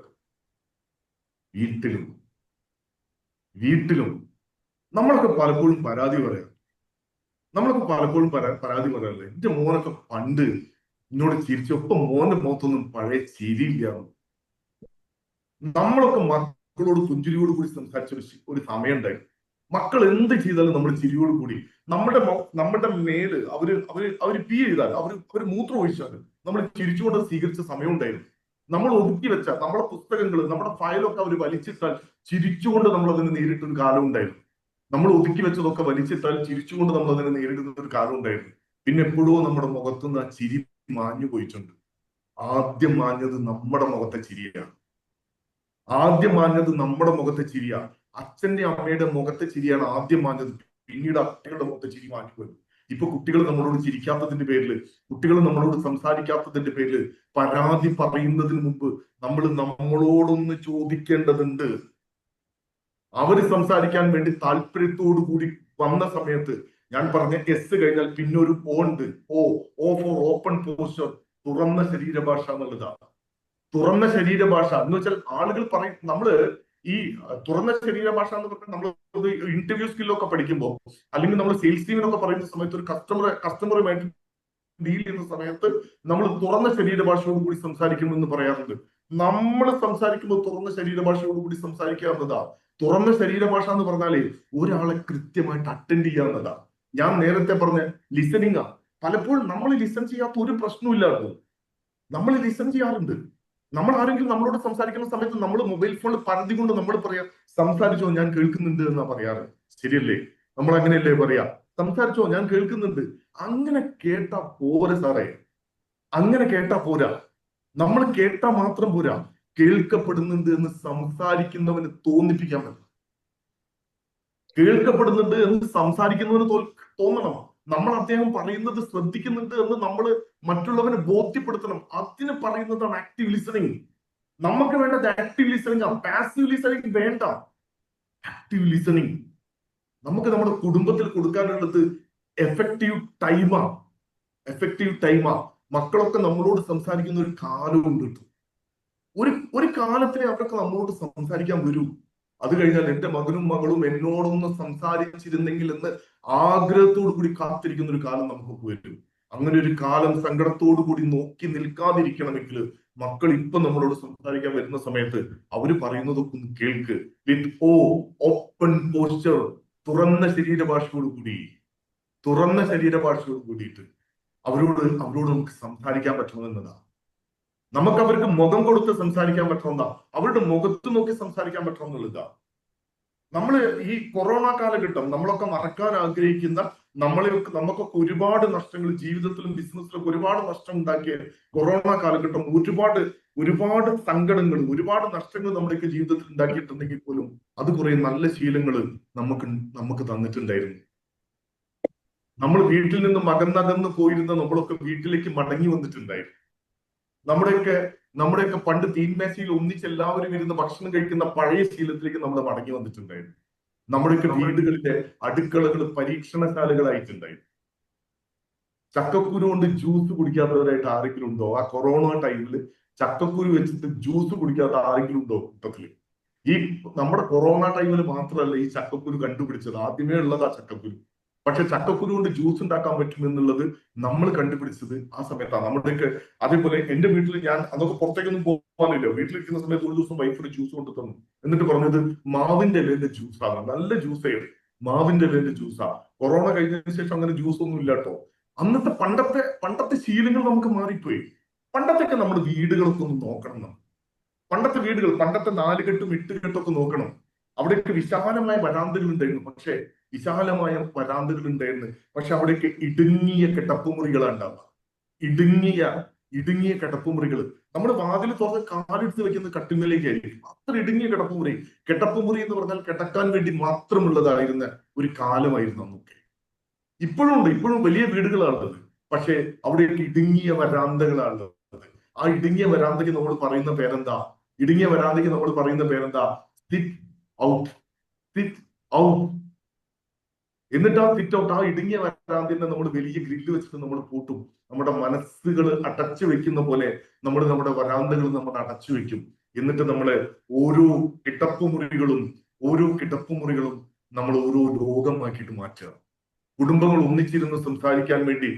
വീട്ടിലും നമ്മളൊക്കെ പലപ്പോഴും പരാതി പറയാം. പറയാറില്ല, എന്റെ മോനൊക്കെ പണ്ട് എന്നോട് ചിരിച്ചൊപ്പം മോന്റെ മുഖത്തൊന്നും പഴയ ചിരിയില്ല. നമ്മളൊക്കെ മക്കളോട് പുഞ്ചിരിയോട് കൂടി സംസാരിച്ച ഒരു സമയം ഉണ്ടായിരുന്നു. മക്കൾ എന്ത് ചെയ്താലും നമ്മൾ ചിരിയോട് കൂടി, നമ്മുടെ മേല് അവര് പി ചെയ്താൽ, അവര് മൂത്രം ഒഴിച്ചാൽ നമ്മൾ ചിരിച്ചുകൊണ്ട് സ്വീകരിച്ച സമയം ഉണ്ടായിരുന്നു. നമ്മൾ ഒതുക്കി വെച്ച നമ്മുടെ പുസ്തകങ്ങൾ, നമ്മുടെ ഫയലൊക്കെ അവർ വലിച്ചിട്ടാൽ ചിരിച്ചുകൊണ്ട് നമ്മൾ അതിനെ നേരിട്ടൊരു കാലം ഉണ്ടായിരുന്നു. നമ്മൾ ഒതുക്കി വെച്ചതൊക്കെ വലിച്ചിട്ടാൽ ചിരിച്ചുകൊണ്ട് നമ്മൾ അതിനെ നേരിടുന്ന ഒരു കാലം ഉണ്ടായിരുന്നു. പിന്നെ എപ്പോഴോ നമ്മുടെ മുഖത്തുനിന്ന് ആ ചിരി മാഞ്ഞു പോയിട്ടുണ്ട്. ആദ്യം മാഞ്ഞത് നമ്മുടെ മുഖത്തെ ചിരിയാണ്. അച്ഛന്റെ അമ്മയുടെ മുഖത്തെ ചിരിയാണ് ആദ്യം മാഞ്ഞത്. പിന്നീട് കുട്ടികളുടെ മുഖത്തെ ചിരി മാറ്റിപ്പോയി. ഇപ്പൊ കുട്ടികൾ നമ്മളോട് ചിരിക്കാത്തതിന്റെ പേരിൽ, കുട്ടികൾ നമ്മളോട് സംസാരിക്കാത്തതിന്റെ പേരിൽ പരാതി പറയുന്നതിന് മുമ്പ് നമ്മൾ നമ്മളോടൊന്ന് ചോദിക്കേണ്ടതുണ്ട്. അവര് സംസാരിക്കാൻ വേണ്ടി താല്പര്യത്തോടു കൂടി വന്ന സമയത്ത് ഞാൻ പറഞ്ഞ S കഴിഞ്ഞാൽ പിന്നെ ഒരു O ഉണ്ട്. O ഫോർ ഓപ്പൺ പോസ്ചർ, തുറന്ന ശരീരഭാഷ എന്നുള്ളതാണ്. തുറന്ന ശരീരഭാഷ എന്ന് വെച്ചാൽ ആളുകൾ പറയും, നമ്മള് ഈ തുറന്ന ശരീരഭാഷ എന്ന് പറഞ്ഞാൽ നമ്മൾ ഇന്റർവ്യൂ സ്കില്ലൊക്കെ പഠിക്കുമ്പോൾ, അല്ലെങ്കിൽ നമ്മൾ സെയിൽസ് ടീമിനൊക്കെ പറയുന്ന സമയത്ത്, ഒരു കസ്റ്റമറുമായിട്ട് ഡീൽ ചെയ്യുന്ന സമയത്ത് നമ്മൾ തുറന്ന ശരീരഭാഷയോട് കൂടി സംസാരിക്കണമെന്ന് പറയാറുണ്ട്. നമ്മൾ സംസാരിക്കുമ്പോൾ തുറന്ന ശരീരഭാഷയോടുകൂടി സംസാരിക്കാവുന്നതാ. തുറന്ന ശരീരഭാഷ എന്ന് പറഞ്ഞാലേ ഒരാളെ കൃത്യമായിട്ട് അറ്റൻഡ് ചെയ്യാവുന്നതാ. ഞാൻ നേരത്തെ പറഞ്ഞ ലിസണിങ് ആ. പലപ്പോഴും നമ്മൾ ലിസൺ ചെയ്യാത്ത ഒരു പ്രശ്നമില്ലാട്ടോ. നമ്മൾ ലിസൺ ചെയ്യാറുണ്ട്. നമ്മൾ ആരെങ്കിലും നമ്മളോട് സംസാരിക്കുന്ന സമയത്ത് നമ്മൾ മൊബൈൽ ഫോണിൽ പരതി കൊണ്ട് നമ്മൾ പറയാം, സംസാരിച്ചോ ഞാൻ കേൾക്കുന്നുണ്ട് എന്നാ പറയാറ്. ശരിയല്ലേ? നമ്മൾ അങ്ങനെയല്ലേ പറയാ, സംസാരിച്ചോ ഞാൻ കേൾക്കുന്നുണ്ട്. അങ്ങനെ കേട്ടാ പോരെ സാറേ, അങ്ങനെ കേട്ടാ പോരാ. നമ്മൾ കേട്ടാ മാത്രം പോരാ, കേൾക്കപ്പെടുന്നുണ്ട് എന്ന് സംസാരിക്കുന്നവന് തോന്നിപ്പിക്കാൻ പറ്റും. കേൾക്കപ്പെടുന്നുണ്ട് എന്ന് സംസാരിക്കുന്നവന് തോന്നണം. നമ്മൾ അദ്ദേഹം പറയുന്നത് ശ്രദ്ധിക്കുന്നുണ്ട് എന്ന് നമ്മൾ മറ്റുള്ളവനെ ബോധ്യപ്പെടുത്തണം. അതിന് പറയുന്നതാണ് ആക്റ്റീവ് ലിസണിങ്. നമുക്ക് വേണ്ടത് ആക്റ്റീവ് ലിസണിങ് ആണ്, പാസീവ് ലിസണിങ് വേണ്ട. ആക്റ്റീവ് ലിസണിങ് നമുക്ക് നമ്മുടെ കുടുംബത്തിൽ കൊടുക്കാനുള്ളത് എഫക്റ്റീവ് ടൈമാ. എഫക്റ്റീവ് ടൈമാ. മക്കളൊക്കെ നമ്മളോട് സംസാരിക്കുന്ന ഒരു കാലമുണ്ട്. ഒരു കാലത്തിലെ അവരൊക്കെ നമ്മളോട് സംസാരിക്കാൻ വരൂ. അത് കഴിഞ്ഞാൽ എന്റെ മകനും മകളും എന്നോടൊന്ന് സംസാരിച്ചിരുന്നെങ്കിൽ എന്ന് ആഗ്രഹത്തോടു കൂടി കാത്തിരിക്കുന്ന ഒരു കാലം നമുക്ക് വരും. അങ്ങനെ ഒരു കാലം സങ്കടത്തോടു കൂടി നോക്കി നിൽക്കാതിരിക്കണമെങ്കിൽ മക്കൾ ഇപ്പൊ നമ്മളോട് സംസാരിക്കാൻ വരുന്ന സമയത്ത് അവര് പറയുന്നതൊക്കെ ഒന്ന് കേൾക്ക്. വിത്ത് ഓപ്പൺ പോസ്ചർ, തുറന്ന ശരീരഭാഷയോട് കൂടിയിട്ട് അവരോട് നമുക്ക് സംസാരിക്കാൻ പറ്റണമെന്നതാ. നമുക്ക് അവർക്ക് മുഖം കൊടുത്ത് സംസാരിക്കാൻ പറ്റണമെന്നാ. അവരുടെ മുഖത്ത് നോക്കി സംസാരിക്കാൻ പറ്റണമെന്നുള്ളതാ. നമ്മള് ഈ കൊറോണ കാലഘട്ടം നമ്മളൊക്കെ മറക്കാൻ ആഗ്രഹിക്കുന്ന, നമുക്കൊക്കെ ഒരുപാട് നഷ്ടങ്ങൾ ജീവിതത്തിലും ബിസിനസ്സിലും ഒരുപാട് നഷ്ടം ഉണ്ടാക്കിയ കൊറോണ കാലഘട്ടം ഒരുപാട് സങ്കടങ്ങൾ, ഒരുപാട് നഷ്ടങ്ങൾ നമ്മുടെയൊക്കെ ജീവിതത്തിൽ ഉണ്ടാക്കിയിട്ടുണ്ടെങ്കിൽ പോലും അത് കുറെ നല്ല ശീലങ്ങൾ നമുക്ക് തന്നിട്ടുണ്ടായിരുന്നു. നമ്മൾ വീട്ടിൽ നിന്ന് അകന്നകന്ന് പോയിരുന്ന നമ്മളൊക്കെ വീട്ടിലേക്ക് മടങ്ങി വന്നിട്ടുണ്ടായിരുന്നു. നമ്മുടെയൊക്കെ പണ്ട് തീൻമേശയിൽ ഒന്നിച്ച് എല്ലാവരും ഇരുന്ന് ഭക്ഷണം കഴിക്കുന്ന പഴയ ശീലത്തിലേക്ക് നമ്മൾ മടങ്ങി വന്നിട്ടുണ്ടായിരുന്നു. നമ്മുടെയൊക്കെ വീടുകളിലെ അടുക്കളകൾ പരീക്ഷണശാലകളായിട്ടുണ്ടായിരുന്നു. ചക്കക്കുരു കൊണ്ട് ജ്യൂസ് കുടിക്കാത്തവരായിട്ട് ആരെങ്കിലും ഉണ്ടോ? ആ കൊറോണ ടൈമിൽ ചക്കക്കുരു വെച്ചിട്ട് ജ്യൂസ് കുടിക്കാത്ത ആരെങ്കിലും ഉണ്ടോ കൂട്ടത്തില്? ഈ നമ്മുടെ കൊറോണ ടൈമിൽ മാത്രമല്ല ഈ ചക്കക്കുരു കണ്ടുപിടിച്ചത്, ആദ്യമേ ഉള്ളതാ ചക്കക്കുരു. പക്ഷെ ചക്കക്കുരു കൊണ്ട് ജ്യൂസ് ഉണ്ടാക്കാൻ പറ്റും എന്നുള്ളത് നമ്മൾ കണ്ടുപിടിച്ചത് ആ സമയത്താണ്. നമ്മുടെയൊക്കെ അതേപോലെ എന്റെ വീട്ടിൽ ഞാൻ അതൊക്കെ പുറത്തേക്കൊന്നും പോകാനില്ല. വീട്ടിലിരിക്കുന്ന സമയത്ത് ഒരു ദിവസം വൈഫിന് ജ്യൂസ് കൊണ്ട് തന്നു. എന്നിട്ട് പറഞ്ഞത് മാവിന്റെ ഇലയുടെ ജ്യൂസാണ്, നല്ല ജ്യൂസാണ്, മാവിന്റെ ഇലയുടെ ജ്യൂസാ. കൊറോണ കഴിഞ്ഞതിന് ശേഷം അങ്ങനെ ജ്യൂസ് ഒന്നും ഇല്ല കേട്ടോ. അന്നത്തെ പണ്ടത്തെ ശീലങ്ങൾ നമുക്ക് മാറിപ്പോയി. പണ്ടത്തൊക്കെ നമ്മുടെ വീടുകളൊക്കെ ഒന്ന് നോക്കണം. പണ്ടത്തെ വീടുകൾ, പണ്ടത്തെ 4 കെട്ടും 8 കെട്ടൊക്കെ നോക്കണം. അവിടെയൊക്കെ വിശാലമായ വരാന്തകൾ ഉണ്ടായിരുന്നു. പക്ഷെ അവിടെയൊക്കെ ഇടുങ്ങിയ കിടപ്പുമുറികളാണ് ഉണ്ടാവുക. ഇടുങ്ങിയ കിടപ്പുമുറികൾ. നമ്മുടെ വാതിൽ തുറന്ന് കാലെടുത്ത് വെക്കുന്ന കട്ടിന്മേലേക്കായിരിക്കും. അത്ര ഇടുങ്ങിയ കിടപ്പുമുറി എന്ന് പറഞ്ഞാൽ കിടക്കാൻ വേണ്ടി മാത്രമുള്ളതായിരുന്ന ഒരു കാലമായിരുന്നു അന്നൊക്കെ. ഇപ്പോഴും വലിയ വീടുകളാണുള്ളത്. പക്ഷെ അവിടെയൊക്കെ ഇടുങ്ങിയ വരാന്തകളാണുള്ളത്. ആ ഇടുങ്ങിയ വരാന്തയ്ക്ക് നമ്മൾ പറയുന്ന പേരെന്താ? Sit out. എന്നിട്ട് ആ സിറ്റ് ഔട്ട്, ആ ഇടുങ്ങിയ വരാന്തിനെ നമ്മൾ വലിയ ഗ്രില്ല് വെച്ചിട്ട് നമ്മൾ പൂട്ടും. നമ്മുടെ മനസ്സുകൾ അടച്ചു വെക്കുന്ന പോലെ നമ്മുടെ വരാന്തകൾ നമ്മൾ അടച്ചു വെക്കും. എന്നിട്ട് നമ്മള് ഓരോ കിടപ്പുമുറികളും നമ്മൾ ഓരോ ലോകമാക്കിയിട്ട് മാറ്റുക. കുടുംബങ്ങൾ ഒന്നിച്ചിരുന്ന് സംസാരിക്കാൻ വേണ്ടി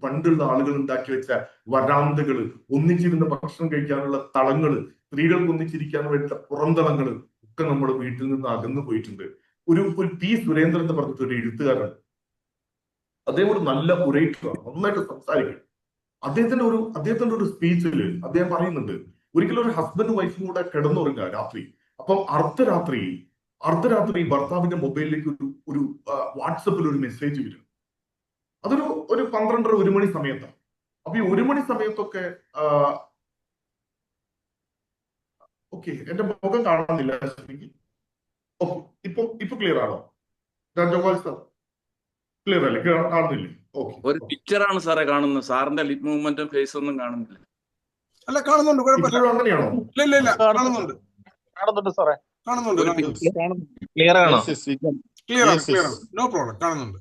പണ്ടുള്ള ആളുകൾ ഉണ്ടാക്കി വെച്ച വരാന്തകൾ, ഒന്നിച്ചിരുന്ന് ഭക്ഷണം കഴിക്കാനുള്ള തളങ്ങള്, സ്ത്രീകൾക്ക് ഒന്നിച്ചിരിക്കാൻ വേണ്ട പുറന്തളങ്ങള് ഒക്കെ നമ്മുടെ വീട്ടിൽ നിന്ന് അകന്നു പോയിട്ടുണ്ട്. ഒരു പി സുരേന്ദ്രൻ എന്ന് പറഞ്ഞിട്ട് ഒരു എഴുത്തുകാരാണ്. അദ്ദേഹം ഒരു നല്ല ഒറേറ്ററാണ്, നന്നായിട്ട് സംസാരിക്കും. അദ്ദേഹത്തിന്റെ ഒരു സ്പീച്ചില് അദ്ദേഹം പറയുന്നുണ്ട്, ഒരിക്കലും ഒരു ഹസ്ബൻഡ് വൈഫും കൂടെ കിടന്നുറങ്ങുക രാത്രി. അപ്പം അർദ്ധരാത്രി ഭർത്താവിന്റെ മൊബൈലിലേക്ക് ഒരു വാട്സപ്പിൽ ഒരു മെസ്സേജ് വരും. അതൊരു 12:30 1 മണി സമയത്താണ്. അപ്പൊ ഈ 1 മണി സമയത്തൊക്കെ ഓക്കെ, എന്റെ മുഖം കാണുന്നില്ല. ഇപ്പൊ ക്ലിയർ ആണോ രാജഗോപാൽ സാർ? ക്ലിയർ അല്ലേ? കാണുന്നില്ലേ? ഓക്കെ. ഒരു പിക്ചറാണ് സാറേ കാണുന്നത്, സാറിന്റെ ലിപ് മൂവ്മെന്റും ഫേസ് ഒന്നും കാണുന്നില്ല. അല്ല, കാണുന്നുണ്ട്, കുഴപ്പമില്ല. അങ്ങനെയാണോ? ഇല്ല, കാണുന്നുണ്ട് സാറേ, ക്ലിയർ ആണോ? ക്ലിയർ ആണ്, നോ പ്രോബ്ലം, കാണുന്നുണ്ട്.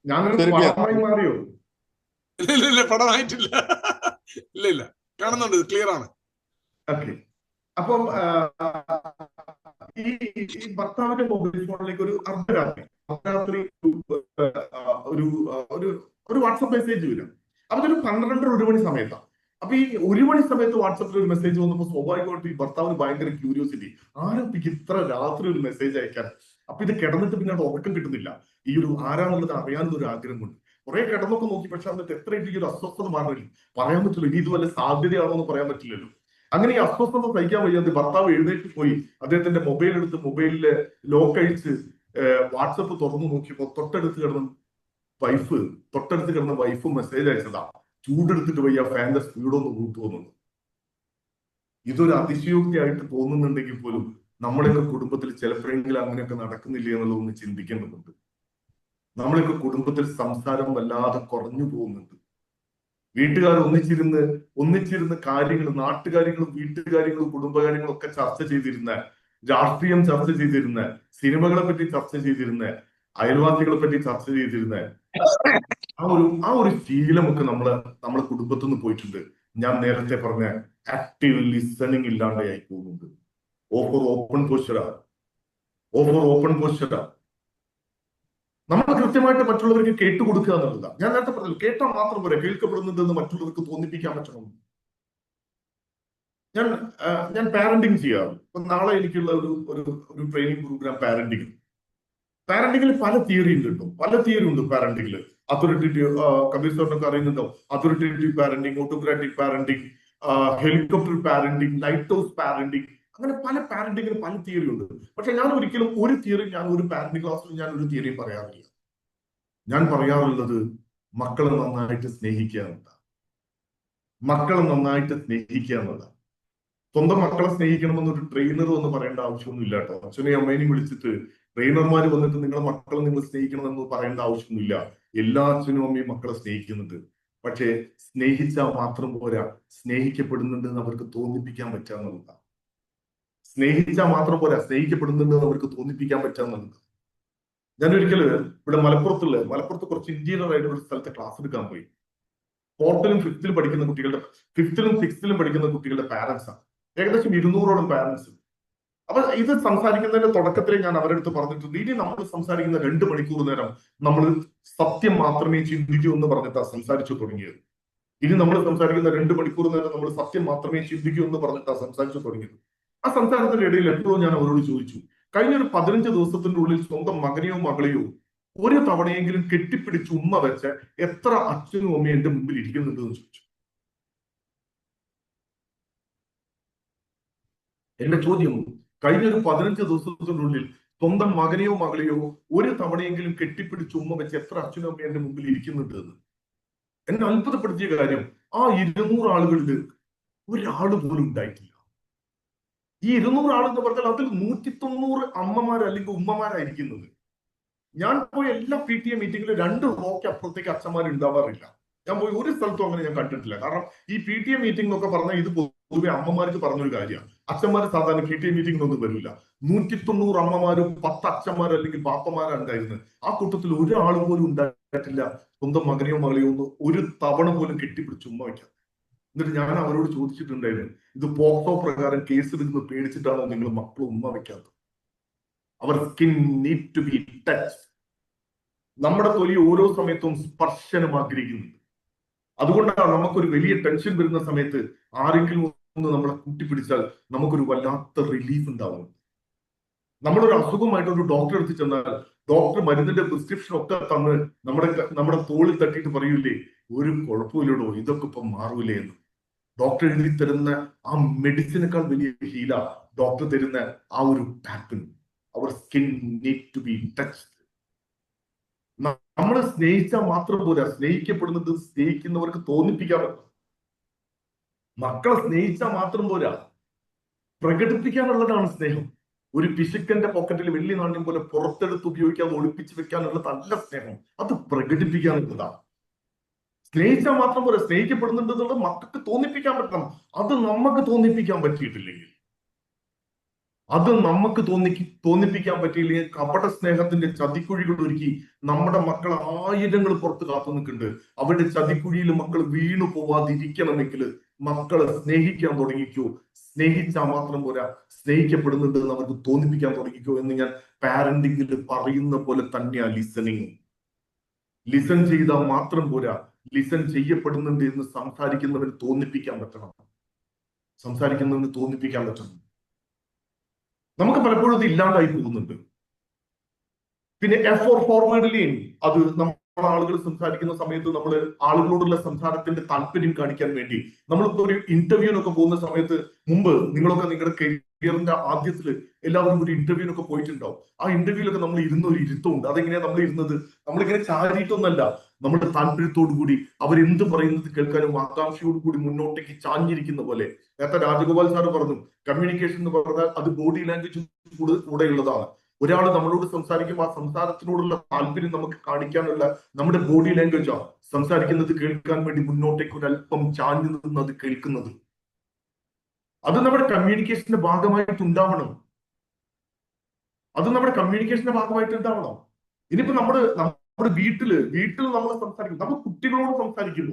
ഞാനൊരു പടമായി മാറിയോ? ഇല്ല, പടമായിട്ടില്ല. ഇല്ല, കാണുന്നുണ്ട്, ക്ലിയർ ആണ്. ഓക്കെ. അപ്പം ഈ ഭർത്താവിന്റെ മൊബൈൽ ഫോണിലേക്ക് ഒരു അർദ്ധരാത്രി ഒരു വാട്സപ്പ് മെസ്സേജ് വരും. അതൊരു 12:30 1 മണി സമയത്താണ്. അപ്പൊ ഈ 1 മണി സമയത്ത് വാട്സപ്പിൽ ഒരു മെസ്സേജ് വന്നപ്പോൾ സ്വാഭാവികമായിട്ട് ഈ ഭർത്താവിന് ഭയങ്കര ക്യൂരിയോസിറ്റി, ആരപ്പിക്ക് ഇത്ര രാത്രി ഒരു മെസ്സേജ് അയക്കാൻ. അപ്പൊ ഇത് കിടന്നിട്ട് പിന്നെ അത് ഉറക്കം കിട്ടുന്നില്ല, ഈ ഒരു ആരാന്നുള്ളത് അറിയാനുള്ള ഒരു ആഗ്രഹം കൊണ്ട് കുറെ കിടന്നൊക്കെ നോക്കി. പക്ഷെ എന്നിട്ട് എത്രയായിട്ട് ഈ ഒരു അസ്വസ്ഥത മാറില്ല, പറയാൻ പറ്റില്ല, ഇനി ഇത് വല്ല സാധ്യതയാണോ എന്ന് പറയാൻ പറ്റില്ലല്ലോ. അങ്ങനെ ഈ അസ്വസ്ഥത സഹിക്കാൻ വയ്യാതെ ഭർത്താവ് എഴുന്നേറ്റ് പോയി അദ്ദേഹത്തിന്റെ മൊബൈൽ എടുത്ത് മൊബൈലില് ലോക്ക് അഴിച്ച് വാട്സപ്പ് തുറന്നു നോക്കിയപ്പോ തൊട്ടടുത്ത് കിടന്ന വൈഫ് മെസ്സേജ് അയച്ചതാ, ചൂടെടുത്തിട്ട് വയ്യ, ഫാന്റെ സ്പീഡൊന്ന് കൂട്ടുവെന്നുള്ളത്. ഇതൊരു അതിശയോക്തിയായിട്ട് തോന്നുന്നുണ്ടെങ്കിൽ പോലും നമ്മളൊക്കെ കുടുംബത്തിൽ ചിലപ്പോഴെങ്കിലും അങ്ങനെയൊക്കെ നടക്കുന്നില്ല എന്നുള്ളതൊന്ന് ചിന്തിക്കേണ്ടതുണ്ട്. നമ്മളൊക്കെ കുടുംബത്തിൽ സംസാരം വല്ലാതെ കുറഞ്ഞു പോകുന്നുണ്ട്. വീട്ടുകാർ ഒന്നിച്ചിരുന്ന് കാര്യങ്ങൾ, നാട്ടുകാര്യങ്ങളും വീട്ടുകാര്യങ്ങളും കുടുംബകാര്യങ്ങളും ഒക്കെ ചർച്ച ചെയ്തിരുന്ന, രാഷ്ട്രീയം ചർച്ച ചെയ്തിരുന്ന, സിനിമകളെ പറ്റി ചർച്ച ചെയ്തിരുന്ന, അയൽവാസികളെ പറ്റി ചർച്ച ചെയ്തിരുന്ന ആ ഒരു ശീലമൊക്കെ നമ്മളെ കുടുംബത്തിൽ നിന്ന് പോയിട്ടുണ്ട്. ഞാൻ നേരത്തെ പറഞ്ഞ ആക്റ്റീവ് ലിസണിങ് ഇല്ലാണ്ടായി പോകുന്നുണ്ട്. ഓപ്പൺ പോസ്റ്ററാ. നമ്മൾ കൃത്യമായിട്ട് മറ്റുള്ളവർക്ക് കേട്ടുകൊടുക്കുക എന്നുള്ളതാണ്. ഞാൻ നേരത്തെ പറഞ്ഞത് കേട്ടാൽ മാത്രം പോരാ, കേൾക്കപ്പെടുന്നുണ്ടെന്ന് മറ്റുള്ളവർക്ക് തോന്നിപ്പിക്കാൻ പറ്റണം. ഞാൻ പാരന്റിങ് ചെയ്യാറ്. ഇപ്പൊ നാളെ എനിക്കുള്ള ഒരു ട്രെയിനിങ് പ്രോഗ്രാം പാരന്റിങ്ങിൽ പല തിയറി ഉണ്ട് കേട്ടോ, പല തിയറി ഉണ്ട് പാരന്റിങ്ങിൽ. അതോറിറ്റേറ്റീവ്, കബീർ സാറിനൊക്കെ അറിയുന്നുണ്ടോ, authoritative parenting, autocratic parenting, helicopter parenting, lighthouse parenting, അങ്ങനെ പല പാരന്റിങ്ങിന് പല തിയറി ഉണ്ട്. പക്ഷെ ഞാൻ ഒരിക്കലും ഒരു പാരന്റിങ് ക്ലാസ്സിൽ ഞാൻ ഒരു തിയറി പറയാറില്ല. ഞാൻ പറയാറുള്ളത് മക്കളെ നന്നായിട്ട് സ്നേഹിക്കുക എന്നതാണ്. സ്വന്തം മക്കളെ സ്നേഹിക്കണമെന്ന് ഒരു ട്രെയിനർ വന്ന് പറയേണ്ട ആവശ്യമൊന്നുമില്ല കേട്ടോ. അച്ഛനെയും അമ്മേനെയും വിളിച്ചിട്ട് ട്രെയിനർമാർ വന്നിട്ട് നിങ്ങളെ മക്കളെ നിങ്ങൾ സ്നേഹിക്കണമെന്ന് പറയേണ്ട ആവശ്യമൊന്നുമില്ല. എല്ലാ അച്ഛനും അമ്മയും മക്കളെ സ്നേഹിക്കുന്നുണ്ട്. പക്ഷേ സ്നേഹിച്ചാൽ മാത്രം പോരാ, സ്നേഹിക്കപ്പെടുന്നുണ്ട് എന്ന് അവർക്ക് തോന്നിപ്പിക്കാൻ പറ്റാന്നുള്ളതാണ്. ഞാൻ ഒരിക്കല് ഇവിടെ മലപ്പുറത്ത് കുറച്ച് ഇന്റീരിയർ ആയിട്ട് ഒരു സ്ഥലത്ത് ക്ലാസ് എടുക്കാൻ പോയി. 4th-ലും 5th-ലും പഠിക്കുന്ന കുട്ടികളുടെ 5th-ലും 6th-ലും പഠിക്കുന്ന കുട്ടികളുടെ പാരന്റ്സാണ്, ഏകദേശം 200ഓളം പാരന്റ്സ്. അപ്പൊ ഇത് സംസാരിക്കുന്നതിന്റെ തുടക്കത്തിൽ ഞാൻ അവരുടെ അടുത്ത് പറഞ്ഞിട്ടുണ്ട്, ഇനി നമ്മൾ സംസാരിക്കുന്ന 2 മണിക്കൂർ നേരം നമ്മൾ സത്യം മാത്രമേ ചിന്തിക്കൂ എന്ന് പറഞ്ഞിട്ടാണ് സംസാരിച്ചു തുടങ്ങിയത്. ഇനി നമ്മൾ സംസാരിക്കുന്ന 2 മണിക്കൂർ നേരം നമ്മൾ സത്യം മാത്രമേ ചിന്തിക്കൂ എന്ന് പറഞ്ഞിട്ടാണ് സംസാരിച്ചു തുടങ്ങിയത്. ആ സംസാരത്തിന്റെ ഇടയിൽ എപ്പോഴും ഞാൻ അവരോട് ചോദിച്ചു, കഴിഞ്ഞൊരു 15 ദിവസത്തിന്റെ ഉള്ളിൽ സ്വന്തം മകനെയോ മകളെയോ ഒരു തവണയെങ്കിലും കെട്ടിപ്പിടിച്ച് ഉമ്മ വെച്ച് എത്ര അച്ഛനും അമ്മയും എന്റെ മുമ്പിൽ ഇരിക്കുന്നുണ്ട് എന്ന് ചോദിച്ചു. എന്റെ ചോദ്യം, കഴിഞ്ഞൊരു 15 ദിവസത്തിനുള്ളിൽ സ്വന്തം മകനെയോ മകളെയോ ഒരു തവണയെങ്കിലും കെട്ടിപ്പിടിച്ച് ഉമ്മ വെച്ച് എത്ര അച്ഛനും അമ്മയും എന്റെ മുമ്പിൽ ഇരിക്കുന്നുണ്ട് എന്ന്. എന്നെ അത്ഭുതപ്പെടുത്തിയ കാര്യം, ആ 200 ആളുകളിൽ ഒരാൾ പോലും ഉണ്ടായിട്ടില്ല. ഈ 200 ആളെന്ന് പറഞ്ഞാൽ അതിൽ 190 അമ്മമാർ അല്ലെങ്കിൽ ഉമ്മമാരായിരിക്കുന്നത്. ഞാൻ പോയി എല്ലാ PTA മീറ്റിംഗിലും 2 റോക്ക് അപ്പുറത്തേക്ക് അച്ഛന്മാർ ഉണ്ടാവാറില്ല. ഞാൻ പോയി ഒരു സ്ഥലത്തും അങ്ങനെ ഞാൻ കണ്ടിട്ടില്ല. കാരണം ഈ PTA മീറ്റിംഗ് എന്നൊക്കെ പറഞ്ഞാൽ ഇത് പൊതുവെ അമ്മമാർക്ക് പറഞ്ഞൊരു കാര്യമാണ്. അച്ഛന്മാർ സാധാരണ PTA മീറ്റിംഗിനൊന്നും വരില്ല. 190 അമ്മമാരും 10 അച്ഛന്മാരും അല്ലെങ്കിൽ പാപ്പമാരാണ് ഉണ്ടായിരുന്നത്. ആ കൂട്ടത്തിൽ ഒരാൾ പോലും ഉണ്ടായിട്ടില്ല സ്വന്തം മകനെയോ മകളെയോ ഒന്ന് ഒരു തവണ പോലും കെട്ടിപ്പിടിച്ച് ഉമ്മ വയ്ക്കാം. എന്നിട്ട് ഞാൻ അവരോട് ചോദിച്ചിട്ടുണ്ടായിരുന്നു, ഇത് പോക്സോ പ്രകാരം കേസ് എടുക്കുന്ന പേടിച്ചിട്ടാണോ നിങ്ങൾ മക്കൾ ഉമ്മ വയ്ക്കാത്തത്? അവർ skin need to be touched. നമ്മുടെ തൊലി ഓരോ സമയത്തും സ്പർശനം ആഗ്രഹിക്കുന്നുണ്ട്. അതുകൊണ്ടാണ് നമുക്കൊരു വലിയ ടെൻഷൻ വരുന്ന സമയത്ത് ആരെങ്കിലും ഒന്ന് നമ്മളെ കൂട്ടിപ്പിടിച്ചാൽ നമുക്കൊരു വല്ലാത്ത റിലീഫ് ഉണ്ടാവും. നമ്മളൊരു അസുഖമായിട്ട് ഒരു ഡോക്ടറെ അടുത്ത് ചെന്നാൽ ഡോക്ടർ മരുന്നിന്റെ പ്രിസ്ക്രിപ്ഷൻ ഒക്കെ തന്ന് നമ്മുടെ തോളിൽ തട്ടിയിട്ട് പറയൂലേ, ഒരു കുഴപ്പമില്ലടോ, ഇതൊക്കെ ഇപ്പം മാറൂലേ എന്ന്. ഡോക്ടർ എഴുതി തരുന്ന ആ മെഡിസിനേക്കാൾ വലിയ ഹീല ഡോക്ടർ തരുന്ന ആ ഒരു ടാപ്പിൻ. അവർ skin need to be touched. നമ്മളെ സ്നേഹിച്ചാൽ മാത്രം പോരാ, സ്നേഹിക്കപ്പെടുന്നത് സ്നേഹിക്കുന്നവർക്ക് തോന്നിപ്പിക്കാൻ പറ്റും. മക്കളെ സ്നേഹിച്ചാൽ മാത്രം പോരാ, പ്രകടിപ്പിക്കാനുള്ളതാണ് സ്നേഹം. ഒരു പിശുക്കന്റെ പോക്കറ്റിൽ വെള്ളി നാണ്യം പോലെ പുറത്തെടുത്ത് ഉപയോഗിക്കാതെ ഒളിപ്പിച്ച് വെക്കാനുള്ളതല്ല സ്നേഹം, അത് പ്രകടിപ്പിക്കാനുള്ളതാണ്. സ്നേഹിച്ചാൽ മാത്രം പോരാ, സ്നേഹിക്കപ്പെടുന്നുണ്ട് എന്നുള്ളത് മക്കൾക്ക് തോന്നിപ്പിക്കാൻ പറ്റണം. അത് നമുക്ക് തോന്നിപ്പിക്കാൻ പറ്റിയിട്ടില്ലെങ്കിൽ കപട സ്നേഹത്തിന്റെ ചതിക്കുഴികൾ ഒരുക്കി നമ്മുടെ മക്കൾ ആയിരങ്ങൾ പുറത്ത് കാത്തു നിൽക്കുന്നുണ്ട്. അവരുടെ ചതിക്കുഴിയിൽ മക്കൾ വീണു പോവാതിരിക്കണമെങ്കിൽ മക്കളെ സ്നേഹിക്കാൻ തുടങ്ങിക്കോ. സ്നേഹിച്ചാൽ മാത്രം പോരാ, സ്നേഹിക്കപ്പെടുന്നുണ്ട് എന്ന് അവർക്ക് തോന്നിപ്പിക്കാൻ തുടങ്ങിക്കോ എന്ന് ഞാൻ പാരന്റിങ്ങിൽ പറയുന്ന പോലെ തന്നെയാ ലിസൺ ചെയ്താൽ മാത്രം പോരാ, ലിസൺ ചെയ്യപ്പെടുന്നുണ്ട് എന്ന് സംസാരിക്കുന്നവന് തോന്നിപ്പിക്കാൻ പറ്റണം. നമുക്ക് പലപ്പോഴും അത് ഇല്ലാണ്ടായി പോകുന്നുണ്ട്. പിന്നെ എഫ് ഫോർവേഡ് ലീൻ, അത് നമ്മൾ ആളുകൾ സംസാരിക്കുന്ന സമയത്ത് നമ്മൾ ആളുകളോടുള്ള സംസാരത്തിന്റെ താല്പര്യം കാണിക്കാൻ വേണ്ടി നമ്മളിപ്പോ ഒരു ഇന്റർവ്യൂവിനൊക്കെ പോകുന്ന സമയത്ത്, മുമ്പ് നിങ്ങളൊക്കെ നിങ്ങളുടെ കരിയറിന്റെ ആദ്യത്തില് എല്ലാവരും ഒരു ഇന്റർവ്യൂവിനൊക്കെ പോയിട്ടുണ്ടാവും. ആ ഇന്റർവ്യൂലൊക്കെ നമ്മൾ ഇരുന്ന ഒരു ഇരുത്തമുണ്ട്. അതെങ്ങനെയാ നമ്മൾ ഇരുന്നത്? നമ്മളിങ്ങനെ ചാരിയിട്ടൊന്നല്ല, നമ്മുടെ താല്പര്യത്തോടു കൂടി അവരെന്ത് പറയുന്നത് കേൾക്കാനും ആകാംക്ഷയോട് കൂടി മുന്നോട്ടേക്ക് ചാഞ്ഞിരിക്കുന്ന പോലെ. നേരത്തെ രാജഗോപാൽ സാറ് പറഞ്ഞു, കമ്മ്യൂണിക്കേഷൻ എന്ന് പറഞ്ഞാൽ അത് ബോഡി ലാംഗ്വേജ് കൂടെയുള്ളതാണ്. ഒരാൾ നമ്മളോട് സംസാരിക്കുമ്പോൾ ആ സംസാരത്തിനോടുള്ള താല്പര്യം നമുക്ക് കാണിക്കാനുള്ള നമ്മുടെ ബോഡി ലാംഗ്വേജാണ് സംസാരിക്കുന്നത് കേൾക്കാൻ വേണ്ടി മുന്നോട്ടേക്ക് ഒരല്പം ചാഞ്ഞു നിന്ന് അത് കേൾക്കുന്നത്. അത് നമ്മുടെ കമ്മ്യൂണിക്കേഷന്റെ ഭാഗമായിട്ട് ഉണ്ടാവണം. ഇനിയിപ്പോ നമ്മുടെ വീട്ടിൽ നമ്മൾ സംസാരിക്കും, നമ്മൾ കുട്ടികളോട് സംസാരിക്കും.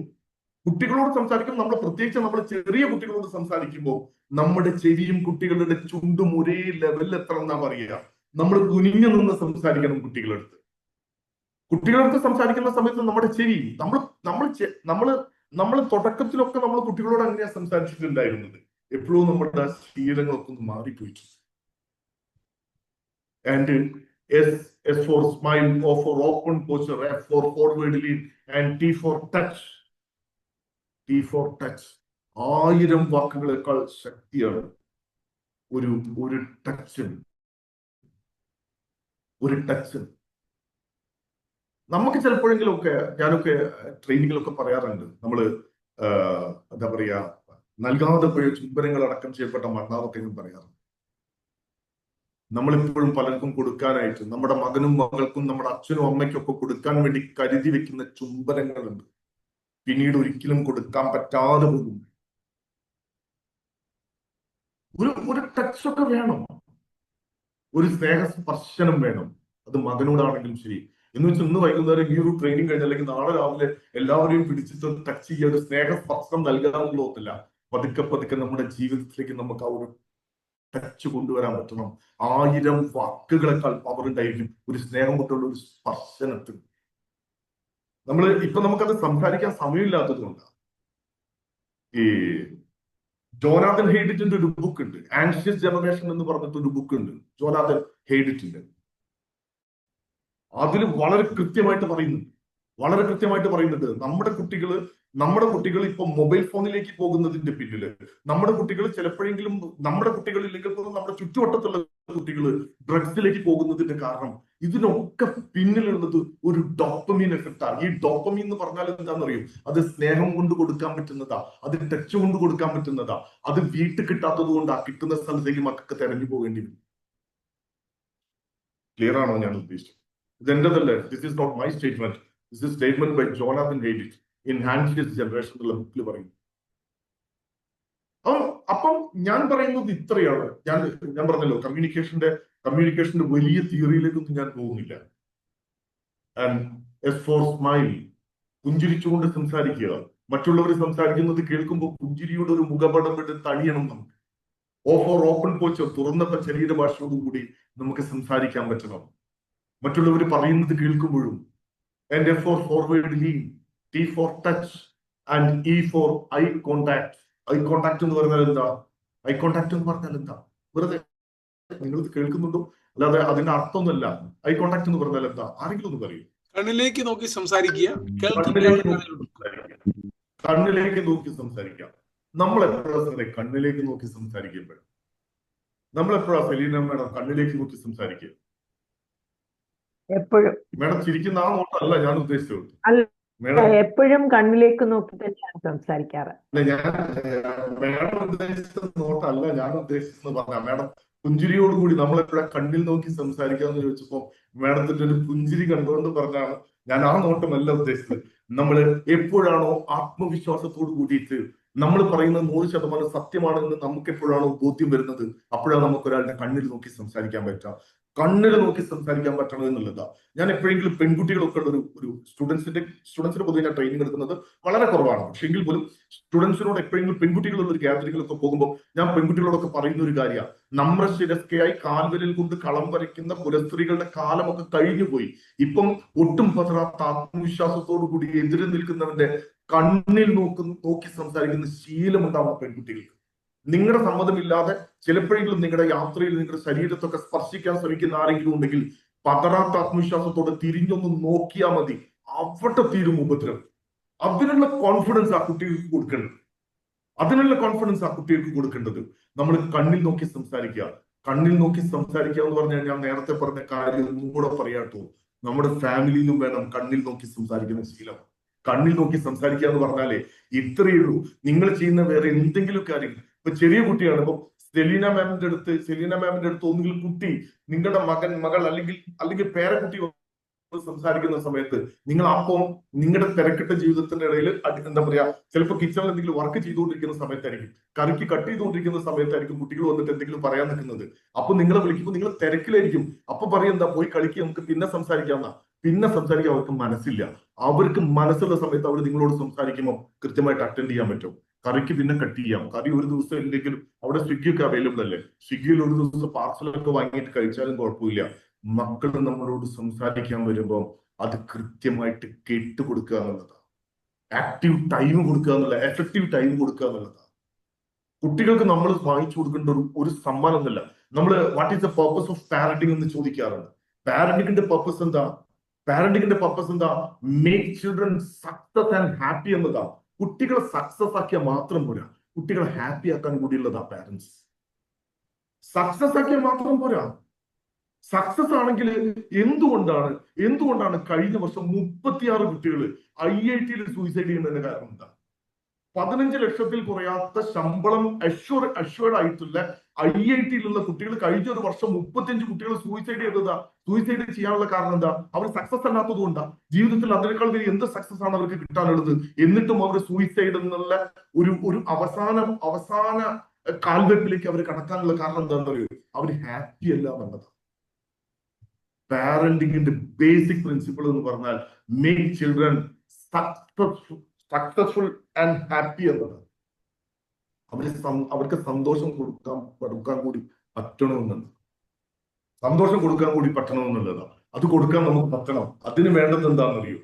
നമ്മൾ പ്രത്യേകിച്ച് നമ്മൾ ചെറിയ കുട്ടികളോട് സംസാരിക്കുമ്പോൾ നമ്മുടെ ചെവിയും കുട്ടികളുടെ ചുണ്ടും ഒരേ ലെവലിൽ എത്തണം എന്നാ പറയുക. നമ്മൾ കുനിഞ്ഞു നിന്ന് സംസാരിക്കണം കുട്ടികളടുത്ത് സംസാരിക്കുന്ന സമയത്ത് നമ്മുടെ ചെവി നമ്മൾ തുടക്കത്തിലൊക്കെ നമ്മൾ കുട്ടികളോട് അങ്ങനെയാ സംസാരിച്ചിട്ടുണ്ടായിരുന്നത്. എപ്പോഴും നമ്മുടെ ശീലങ്ങളൊക്കെ ഒന്ന് മാറിപ്പോയി. And S for smile, O for open posture, F for forward lean, and T for touch. 1000 വാക്കുകളെക്കാൾ ശക്തിയാണ് ഒരു ടച്ച്. നമുക്ക് ചിലപ്പോഴെങ്കിലൊക്കെ, ഞാനൊക്കെ ട്രെയിനിങ്ങിലൊക്കെ പറയാറുണ്ട്, നമ്മള് എന്താ പറയാ, നൽകാതെ പോയ ചുംബനങ്ങൾ അടക്കം ചെയ്യപ്പെട്ട മണ്ണാവൊക്കെ പറയാറുണ്ട്. നമ്മളിപ്പോഴും പലർക്കും കൊടുക്കാനായിട്ട്, നമ്മുടെ മകനും മകൾക്കും നമ്മുടെ അച്ഛനും അമ്മയ്ക്കും ഒക്കെ കൊടുക്കാൻ വേണ്ടി കരുതി വെക്കുന്ന ചുംബനങ്ങളുണ്ട്. പിന്നീട് ഒരിക്കലും കൊടുക്കാൻ പറ്റാതെ പോകും. ഒരു ടച്ചൊക്കെ വേണം, ഒരു സ്നേഹസ്പർശനം വേണം. അത് മകനോടാണെങ്കിലും ശരി. എന്ന് വെച്ചാൽ ഇന്ന് വൈകുന്നേരം ഈ ഒരു ട്രെയിനിങ് കഴിഞ്ഞ അല്ലെങ്കിൽ നാളെ രാവിലെ എല്ലാവരെയും പിടിച്ചിട്ട് ടച്ച് ചെയ്യുക, ഒരു സ്നേഹസ്പർശനം നൽകാനുള്ളതല്ല. പതുക്കെ നമ്മുടെ ജീവിതത്തിലേക്ക് നമുക്ക് ആ ഒരു ടച്ച് കൊണ്ടുവരാൻ പറ്റണം. 1000 വാക്കുകളെക്കാൾ പവർ ഉണ്ടായിരിക്കും ഒരു സ്നേഹം കൊണ്ടുള്ള ഒരു സ്പർശനത്തിന്. നമുക്കത് സംസാരിക്കാൻ സമയമില്ലാത്തത് കൊണ്ടാണ്. ഈ ജോനാഥൻ ഹെയ്ഡിറ്റിന്റെ ഒരു ബുക്ക് ഉണ്ട്, ആൻഷ്യസ് ജനറേഷൻ എന്ന് പറഞ്ഞിട്ട് ഒരു ബുക്ക് ഉണ്ട് ജോനാഥൻ ഹെയ്ഡിറ്റിന്റെ. അതിൽ വളരെ കൃത്യമായിട്ട് പറയുന്നുണ്ട് നമ്മുടെ കുട്ടികൾ ഇപ്പൊ മൊബൈൽ ഫോണിലേക്ക് പോകുന്നതിന്റെ പിന്നില്, നമ്മുടെ കുട്ടികൾ ചിലപ്പോഴെങ്കിലും, നമ്മുടെ കുട്ടികളില്ലെങ്കിൽ നമ്മുടെ ചുറ്റുവട്ടത്തുള്ള കുട്ടികൾ ഡ്രഗ്സിലേക്ക് പോകുന്നതിന്റെ കാരണം, ഇതിനൊക്കെ പിന്നിലുള്ളത് ഒരു ഡോപ്പമീൻ എഫക്റ്റാണ്. ഈ ഡോപ്പമീൻ എന്ന് പറഞ്ഞാൽ എന്താണെന്നറിയും? അത് സ്നേഹം കൊണ്ട് കൊടുക്കാൻ പറ്റുന്നതാ, അത് ടച്ച് കൊണ്ട് കൊടുക്കാൻ പറ്റുന്നതാ. അത് വീട്ടിൽ കിട്ടാത്തത് കൊണ്ട് ആ കിട്ടുന്ന സ്ഥലത്തേക്ക് മക്കൾക്ക് തെരഞ്ഞു പോകേണ്ടി വരും. ക്ലിയർ ആണോ ഞാൻ ഉദ്ദേശിച്ചത്? ഇതെന്റെതല്ലേ, this is not my statement, this is statement by Jonathan Haidt in anxious generation എന്നുള്ള ബുക്കിൽ പറയും. അപ്പം ഞാൻ പറയുന്നത് ഇത്രയാണ്. ഞാൻ പറഞ്ഞല്ലോ, കമ്മ്യൂണിക്കേഷന്റെ വലിയ തിയറിയിലേക്കൊന്നും ഞാൻ പോകുന്നില്ല. ആൻഡ് S for smile, പുഞ്ചിരിച്ചുകൊണ്ട് സംസാരിക്കുക. മറ്റുള്ളവർ സംസാരിക്കുന്നത് കേൾക്കുമ്പോൾ പുഞ്ചിരിയുടെ ഒരു മുഖപടം എടുത്ത് അണിയണം നമുക്ക്. O for open posture, തുറന്ന ശരീരഭാഷയോടുകൂടി നമുക്ക് സംസാരിക്കാൻ പറ്റണം മറ്റുള്ളവർ പറയുന്നത് കേൾക്കുമ്പോഴും. And F for forward lean, T for touch, and E for eye contact. Eye contact എന്ന് പറഞ്ഞാൽ എന്താ? വെറുതെ നിങ്ങൾ കേൾക്കുന്നുണ്ടോ? അല്ലാതെ അതിന്റെ അർത്ഥമൊന്നുമല്ല. ഐ കോണ്ടാക്ട് എന്ന് പറഞ്ഞാൽ എന്താ? ആരെങ്കിലും ഒന്ന് പറയും. കണ്ണിലേക്ക് നോക്കി സംസാരിക്കുക. കണ്ണിലേക്ക് നോക്കി സംസാരിക്കാം. നമ്മൾ എപ്പോഴാണ് കണ്ണിലേക്ക് നോക്കി സംസാരിക്കുമ്പോൾ? സെലീന മേഡം കണ്ണിലേക്ക് നോക്കി സംസാരിക്കുക? എപ്പോഴും. മേഡം ചിരിക്കുന്ന ആ നോട്ടല്ല ഞാൻ ഉദ്ദേശിച്ചത്. എപ്പോഴും കണ്ണിലേക്ക് നോക്കി തന്നെയാണ് സംസാരിക്കാറ്. മേഡം ഉദ്ദേശിച്ച നോട്ടല്ല ഞാൻ ഉദ്ദേശിച്ചെന്ന് പറഞ്ഞ മേഡം പുഞ്ചിരിയോടുകൂടി നമ്മളെപ്പോഴാ കണ്ണിൽ നോക്കി സംസാരിക്കാന്ന് ചോദിച്ചപ്പോ മേഡത്തിന്റെ ഒരു പുഞ്ചിരി കണ്ടുകൊണ്ട് പറഞ്ഞാണ്. ഞാൻ ആ നോട്ടമല്ല ഉദ്ദേശിച്ചത്. നമ്മൾ എപ്പോഴാണോ ആത്മവിശ്വാസത്തോട് കൂടിയിട്ട് നമ്മൾ പറയുന്നത് 100% സത്യമാണെന്ന് നമുക്ക് എപ്പോഴാണോ ബോധ്യം വരുന്നത്, അപ്പോഴാണ് നമുക്ക് ഒരാളുടെ കണ്ണിൽ നോക്കി സംസാരിക്കാൻ പറ്റുക. കണ്ണിൽ നോക്കി സംസാരിക്കാൻ പറ്റണം എന്നുള്ളതാ. ഞാൻ എപ്പോഴെങ്കിലും പെൺകുട്ടികളൊക്കെ ഉള്ള ഒരു സ്റ്റുഡൻസിന് പൊതുവെ ഞാൻ ട്രെയിനിങ് എടുക്കുന്നത് വളരെ കുറവാണ്. പക്ഷെ എങ്കിൽ പോലും സ്റ്റുഡൻസിനോട് എപ്പോഴെങ്കിലും പെൺകുട്ടികളുള്ള ഒരു ഗ്യാതറിങ്ങിലൊക്കെ പോകുമ്പോൾ ഞാൻ പെൺകുട്ടികളോടൊക്കെ പറയുന്ന ഒരു കാര്യമാണ്, നമ്മുടെ ശിരസ്കയായി കാൽവരിൽ കൊണ്ട് കളം വരയ്ക്കുന്ന കുലസ്ത്രീകളുടെ കാലമൊക്കെ കഴിഞ്ഞു പോയി. ഇപ്പം ഒട്ടും പതറാത്ത ആത്മവിശ്വാസത്തോടു കൂടി എതിരെ നിൽക്കുന്നവന്റെ കണ്ണിൽ നോക്കി സംസാരിക്കുന്ന ശീലമുണ്ടാവുന്ന പെൺകുട്ടികൾക്ക്. നിങ്ങളുടെ സമ്മതമില്ലാതെ ചിലപ്പോഴെങ്കിലും നിങ്ങളുടെ യാത്രയിൽ നിങ്ങളുടെ ശരീരത്തൊക്കെ സ്പർശിക്കാൻ ശ്രമിക്കുന്ന ആരെങ്കിലും ഉണ്ടെങ്കിൽ പതറാത്ത ആത്മവിശ്വാസത്തോടെ തിരിഞ്ഞൊന്ന് നോക്കിയാൽ മതി, അവിടെ തീരും ഉപദ്രവം. അതിനുള്ള കോൺഫിഡൻസ് ആ കുട്ടികൾക്ക് കൊടുക്കേണ്ടത്. നമ്മൾ കണ്ണിൽ നോക്കി സംസാരിക്കുക. കണ്ണിൽ നോക്കി സംസാരിക്കുക എന്ന് പറഞ്ഞാൽ ഞാൻ നേരത്തെ പറഞ്ഞ കാര്യം ഒന്നും കൂടെ പറയാട്ടോ, നമ്മുടെ ഫാമിലിയിലും വേണം കണ്ണിൽ നോക്കി സംസാരിക്കുന്ന ശീലം. കണ്ണിൽ നോക്കി സംസാരിക്കുക എന്ന് പറഞ്ഞാലേ ഇത്രയേ ഉള്ളൂ. നിങ്ങൾ ചെയ്യുന്ന വേറെ എന്തെങ്കിലും കാര്യങ്ങൾ, ഇപ്പൊ ചെറിയ കുട്ടിയാണ്, ഇപ്പൊ സെലീന മാമിന്റെ അടുത്ത് ഒന്നുകിൽ കുട്ടി, നിങ്ങളുടെ മകൾ അല്ലെങ്കിൽ പേരക്കുട്ടി സംസാരിക്കുന്ന സമയത്ത് നിങ്ങൾ അപ്പം നിങ്ങളുടെ തിരക്കിട്ട ജീവിതത്തിന്റെ ഇടയിൽ എന്താ പറയാ, ചിലപ്പോൾ കിച്ചണിൽ എന്തെങ്കിലും വർക്ക് ചെയ്തുകൊണ്ടിരിക്കുന്ന സമയത്തായിരിക്കും, കറിക്ക് കട്ട് ചെയ്തുകൊണ്ടിരിക്കുന്ന സമയത്തായിരിക്കും കുട്ടികൾ വന്നിട്ട് എന്തെങ്കിലും പറയാൻ നിൽക്കുന്നത്. അപ്പൊ നിങ്ങളെ വിളിക്കുമ്പോൾ നിങ്ങൾ തിരക്കിലായിരിക്കും. അപ്പൊ പറയും എന്താ, പോയി കളിക്കുക, നമുക്ക് പിന്നെ സംസാരിക്കാമെന്നാ. പിന്നെ സംസാരിക്കാൻ അവർക്ക് മനസ്സില്ല. അവർക്ക് മനസ്സുള്ള സമയത്ത് അവർ നിങ്ങളോട് സംസാരിക്കുമ്പോൾ കൃത്യമായിട്ട് അറ്റൻഡ് ചെയ്യാൻ പറ്റും. കറിക്ക് പിന്നെ കട്ട് ചെയ്യാം. കറി ഒരു ദിവസം ഇല്ലെങ്കിലും അവിടെ സ്വിഗ്ഗി ഒക്കെ അവൈലബിൾ അല്ലേ, സ്വിഗ്ഗിയിൽ ഒരു ദിവസം പാർസലൊക്കെ വാങ്ങിയിട്ട് കഴിച്ചാലും കുഴപ്പമില്ല. മക്കൾ നമ്മളോട് സംസാരിക്കാൻ വരുമ്പോൾ അത് കൃത്യമായിട്ട് കേട്ടുകൊടുക്കുക എന്നുള്ളതാണ്. ആക്റ്റീവ് ടൈം കൊടുക്കുക എന്നുള്ള, എഫക്റ്റീവ് ടൈം കൊടുക്കുക എന്നുള്ളതാണ്. കുട്ടികൾക്ക് നമ്മൾ വാങ്ങിച്ചു കൊടുക്കേണ്ട ഒരു സമ്മാനം എന്നല്ല. നമ്മൾ what is the purpose of parenting എന്ന് ചോദിക്കാറുണ്ട്. പാരന്റിങ്ങിന്റെ പർപ്പസ് എന്താ? Make children success and happy എന്നതാണ്. കുട്ടികളെ സക്സസ് ആക്കിയാൽ മാത്രം പോരാ, കുട്ടികളെ ഹാപ്പി ആക്കാൻ കൂടിയുള്ളതാ പാരന്റ്സ്. സക്സസ് ആക്കിയാൽ മാത്രം പോരാ. സക്സസ് ആണെങ്കിൽ എന്തുകൊണ്ടാണ് കഴിഞ്ഞ വർഷം 36 കുട്ടികൾ IIT-യിൽ സൂയിസൈഡ് ചെയ്യുന്നതിന്റെ കാരണം എന്താ? 15 ലക്ഷത്തിൽ കുറയാത്ത ശമ്പളം അഷ്വേർഡ് ആയിട്ടുള്ള IIT-യിലുള്ള കുട്ടികൾ കഴിഞ്ഞ ഒരു വർഷം 35 കുട്ടികൾ സൂയിസൈഡ് ചെയ്യാനുള്ള കാരണം എന്താ? അവർ സക്സസ് അല്ലാത്തത് കൊണ്ടാ. ജീവിതത്തിൽ അതിനേക്കാൾ വലിയ എന്ത് സക്സസ് ആണ് അവർക്ക് കിട്ടാനുള്ളത്? എന്നിട്ടും അവർ സൂയിസൈഡ് എന്നുള്ള ഒരു അവസാന കാൽവെപ്പിലേക്ക് അവർ കടക്കാനുള്ള കാരണം എന്താണെന്ന് അറിയോ? അവർ ഹാപ്പി അല്ല എന്നുള്ളത്. പാരന്റിങ്ങിന്റെ ബേസിക് പ്രിൻസിപ്പിൾ എന്ന് പറഞ്ഞാൽ make children successful and happy എന്നത്. അവർക്ക് സന്തോഷം കൊടുക്കാൻ കൂടി പറ്റണമെന്നുണ്ട്. അത് കൊടുക്കാൻ നമുക്ക് പറ്റണം. അതിന് വേണ്ടത് എന്താണെന്നറിയോ?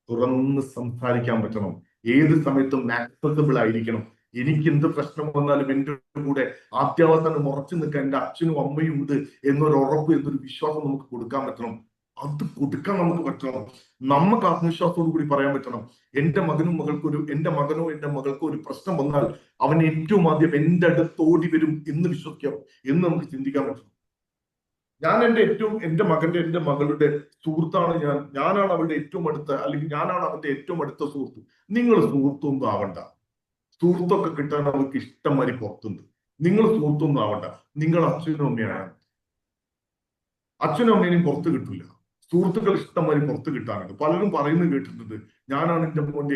തുറന്ന് സംസാരിക്കാൻ പറ്റണം. ഏത് സമയത്തും ആക്സസിബിൾ ആയിരിക്കണം. എനിക്ക് എന്ത് പ്രശ്നം വന്നാലും എൻ്റെ കൂടെ ആദ്യാവസാനം ഉറച്ചു നിൽക്കാൻ എൻ്റെ അച്ഛനും അമ്മയും ഉണ്ട് എന്നൊരു ഉറപ്പ്, എന്നൊരു വിശ്വാസം നമുക്ക് കൊടുക്കാൻ പറ്റണം. അത് കൊടുക്കാൻ നമുക്ക് പറ്റണം. നമുക്ക് ആത്മവിശ്വാസത്തോടു കൂടി പറയാൻ പറ്റണം, എൻ്റെ മകനോ എൻ്റെ മകൾക്കോ ഒരു പ്രശ്നം വന്നാൽ അവൻ ഏറ്റവും ആദ്യം എൻ്റെ അടുത്ത് ഓടി വരും എന്ന് വിശ്വസിക്കാം, എന്ന് നമുക്ക് ചിന്തിക്കാൻ പറ്റണം. എൻ്റെ മകളുടെ സുഹൃത്താണ് ഞാനാണ് അവളുടെ ഏറ്റവും അടുത്ത, അല്ലെങ്കിൽ ഞാനാണ് അവന്റെ ഏറ്റവും അടുത്ത സുഹൃത്ത്. നിങ്ങൾ സുഹൃത്തൊന്നും ആവണ്ട. സുഹൃത്തൊക്കെ കിട്ടാൻ അവർക്ക് ഇഷ്ടം മാതിരി പുറത്തുണ്ട്. നിങ്ങൾ സുഹൃത്തൊന്നും ആവണ്ട. നിങ്ങൾ അച്ഛനും അമ്മേനെയും പുറത്ത് കിട്ടില്ല. സുഹൃത്തുക്കൾ ഇഷ്ടം മാതിരി പുറത്ത് കിട്ടാനുണ്ട്. പലരും പറയുന്നത് കേട്ടിട്ടുണ്ട്, ഞാനാണ് എൻ്റെ മകളുടെ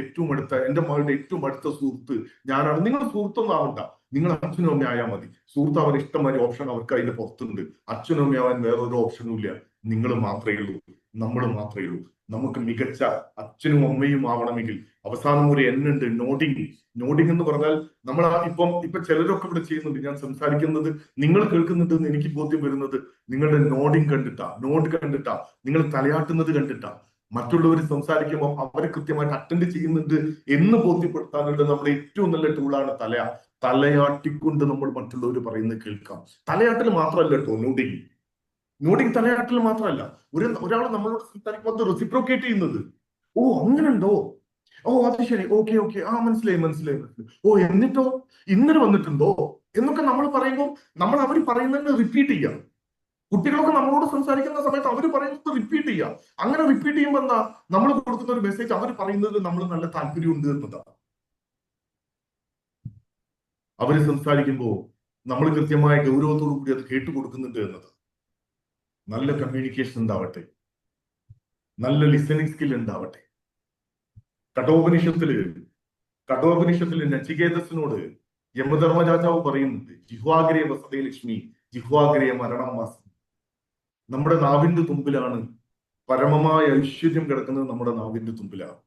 ഏറ്റവും അടുത്ത സുഹൃത്ത് ഞാനാണ്. നിങ്ങൾ സുഹൃത്തൊന്നും ആവണ്ട. നിങ്ങൾ അച്ഛനും അമ്മ ആയാൽ മതി. സുഹൃത്ത് അവൻ ഇഷ്ടം മാതിരി ഓപ്ഷൻ അവർക്ക് അതിന്റെ പുറത്തുണ്ട്. അച്ഛനും അമ്മയാവാൻ വേറൊരു ഓപ്ഷനും ഇല്ല. നിങ്ങൾ മാത്രമേ ഉള്ളൂ, നമ്മൾ മാത്രമേ ഉള്ളൂ. നമുക്ക് മികച്ച അച്ഛനും അമ്മയും ആവണമെങ്കിൽ അവസാനം ഒരു എന്നുണ്ട്, നോഡിങ് എന്ന് പറഞ്ഞാൽ നമ്മൾ ഇപ്പൊ ചിലരൊക്കെ ഇവിടെ ചെയ്യുന്നുണ്ട്. ഞാൻ സംസാരിക്കുന്നത് നിങ്ങൾ കേൾക്കുന്നുണ്ടെന്ന് എനിക്ക് ബോധ്യം വരുന്നത് നിങ്ങളുടെ നോഡ് കണ്ടിട്ടാ, നിങ്ങൾ തലയാട്ടുന്നത് കണ്ടിട്ടാ. മറ്റുള്ളവർ സംസാരിക്കുമ്പോൾ അവരെ കൃത്യമായിട്ട് അറ്റൻഡ് ചെയ്യുന്നുണ്ട് എന്ന് ബോധ്യപ്പെടുത്താനുള്ള നമ്മുടെ ഏറ്റവും നല്ല ടൂളാണ് തലയാട്ടിക്കൊണ്ട് നമ്മൾ മറ്റുള്ളവർ പറയുന്നത് കേൾക്കാം. തലയാട്ടൽ മാത്രമല്ല കേട്ടോ നോഡിങ് തലയാട്ടൽ മാത്രമല്ല. ഒരാൾ നമ്മളോട് സംസാരിക്കുമ്പോൾ അത് റെസിപ്രോക്കേറ്റ് ചെയ്യുന്നത്. ഓ അങ്ങനെയുണ്ടോ, ഓ അത് ശരി, ഓക്കെ ആ മനസ്സിലായി. ഓ എന്നിട്ടോ ഇന്നലെ വന്നിട്ടുണ്ടോ എന്നൊക്കെ നമ്മൾ പറയുമ്പോൾ നമ്മൾ അവർ പറയുന്നതിന് റിപ്പീറ്റ് ചെയ്യാം. കുട്ടികളൊക്കെ നമ്മളോട് സംസാരിക്കുന്ന സമയത്ത് അവർ പറയുന്നത് റിപ്പീറ്റ് ചെയ്യാം. അങ്ങനെ റിപ്പീറ്റ് ചെയ്യുമ്പോൾ എന്താ, നമ്മൾ കൊടുക്കുന്ന ഒരു മെസ്സേജ് അവർ പറയുന്നതിൽ നമ്മൾ നല്ല താല്പര്യമുണ്ട് എന്നതാണ്. അവർ സംസാരിക്കുമ്പോൾ നമ്മൾ കൃത്യമായ ഗൗരവത്തോടു കൂടി അത് കേട്ടുകൊടുക്കുന്നുണ്ട് എന്നത്. നല്ല കമ്മ്യൂണിക്കേഷൻ ഉണ്ടാവട്ടെ, നല്ല ലിസണിങ് സ്കിൽ ഉണ്ടാവട്ടെ. കഠോപനിഷത്തില് കഠോപനിഷത്തിൽ നചികേതസിനോട് യമധർമ്മരാജാവ് പറയുന്നുണ്ട്, ജിഹ്വാഗ്രേ വസതേ ലക്ഷ്മി ജിഹ്വാഗ്രേ മരണം വാസം. നമ്മുടെ നാവിന്റെ തുമ്പിലാണ് പരമമായ ഐശ്വര്യം കിടക്കുന്നത്. നമ്മുടെ നാവിന്റെ തുമ്പിലാണ്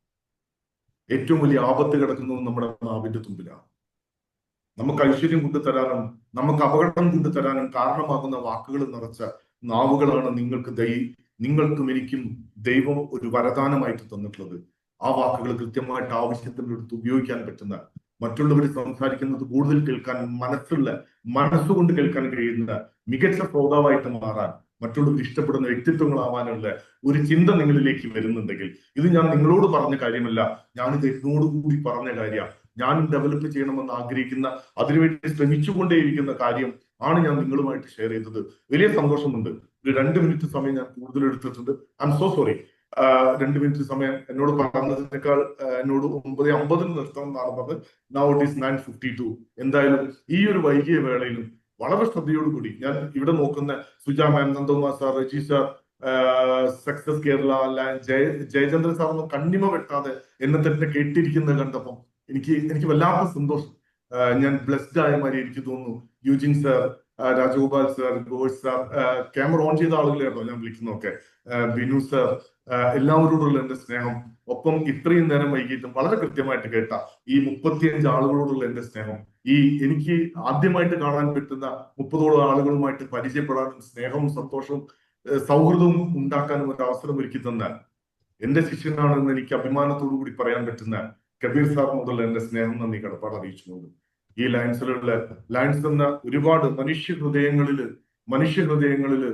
ഏറ്റവും വലിയ ആപത്ത് കിടക്കുന്നത്. നമ്മുടെ നാവിന്റെ തുമ്പിലാണ്. നമുക്ക് ഐശ്വര്യം കൊണ്ടുതരാനും നമുക്ക് അപകടം കൊണ്ടുതരാനും കാരണമാകുന്ന വാക്കുകൾ നിറച്ച നാവുകളാണ് നിങ്ങൾക്കും എനിക്കും ദൈവം ഒരു വരദാനമായിട്ട് തന്നിട്ടുള്ളത്. ആ വാക്കുകൾ കൃത്യമായിട്ട് ആവശ്യത്തിനെടുത്ത് ഉപയോഗിക്കാൻ പറ്റുന്ന, മറ്റുള്ളവർ സംസാരിക്കുന്നത് കൂടുതൽ കേൾക്കാൻ മനസ്സുകൊണ്ട് കേൾക്കാൻ കഴിയുന്ന മികച്ച ശ്രോതാവായിട്ട് മാറാൻ, മറ്റുള്ളവർ ഇഷ്ടപ്പെടുന്ന വ്യക്തിത്വങ്ങളാവാനുള്ള ഒരു ചിന്ത നിങ്ങളിലേക്ക് വരുന്നുണ്ടെങ്കിൽ, ഇത് ഞാൻ നിങ്ങളോട് പറഞ്ഞ കാര്യമല്ല, ഞാനിത് എന്നോടുകൂടി പറഞ്ഞ കാര്യമാണ്. ഞാൻ ഡെവലപ്പ് ചെയ്യണമെന്ന് ആഗ്രഹിക്കുന്ന, അതിനുവേണ്ടി ശ്രമിച്ചുകൊണ്ടേയിരിക്കുന്ന കാര്യം ആണ് ഞാൻ നിങ്ങളുമായിട്ട് ഷെയർ ചെയ്തത്. വലിയ സന്തോഷമുണ്ട്. ഒരു 2 മിനിറ്റ് സമയം ഞാൻ കൂടുതൽ എടുത്തിട്ടുണ്ട്. I M so sorry. 2 minute സമയം എന്നോട് പറഞ്ഞതിനേക്കാൾ എന്നോട് 9:50 നിർത്തണം എന്നാണ് പറഞ്ഞത്. Now it is 9:52. എന്തായാലും ഈ ഒരു വൈകിയ വേളയിലും വളരെ ശ്രദ്ധയോടുകൂടി ഞാൻ ഇവിടെ നോക്കുന്ന Suja ma'am, Nandakumar sir, Raji sir, success Kerala, Jayachandran sir ഒന്നും കണ്ണിമ വെട്ടാതെ എന്നെ തന്നെ കേട്ടിരിക്കുന്നത് കണ്ടപ്പോൾ എനിക്ക് വല്ലാത്ത സന്തോഷം. ഞാൻ ബ്ലെസ്ഡ് ആയ മാതിരി എനിക്ക് തോന്നുന്നു. Eugene sir, Rajagopal sir, gosh sir, camera on ചെയ്ത ആളുകളെയാണോ ഞാൻ വിളിക്കുന്നതൊക്കെ, ബിനു സാർ, എല്ലാവരോടുള്ള എന്റെ സ്നേഹം, ഒപ്പം ഇത്രയും നേരം വൈകിട്ടും വളരെ കൃത്യമായിട്ട് കേട്ട ഈ 35 ആളുകളോടുള്ള എന്റെ സ്നേഹം, എനിക്ക് ആദ്യമായിട്ട് കാണാൻ പറ്റുന്ന 30ഓളം ആളുകളുമായിട്ട് പരിചയപ്പെടാനും സ്നേഹവും സന്തോഷവും സൗഹൃദവും ഉണ്ടാക്കാനും ഒരു അവസരം ഒരുക്കി തന്ന എന്റെ ശിഷ്യനാണെന്ന് എനിക്ക് അഭിമാനത്തോടു കൂടി പറയാൻ പറ്റുന്ന കബീർ സാറിനോടുള്ള എന്റെ സ്നേഹം, നന്ദി, കടപ്പാട് അറിയിച്ചുകൊണ്ട് ഈ ലയൺസ് എന്ന ഒരുപാട് മനുഷ്യ ഹൃദയങ്ങളില്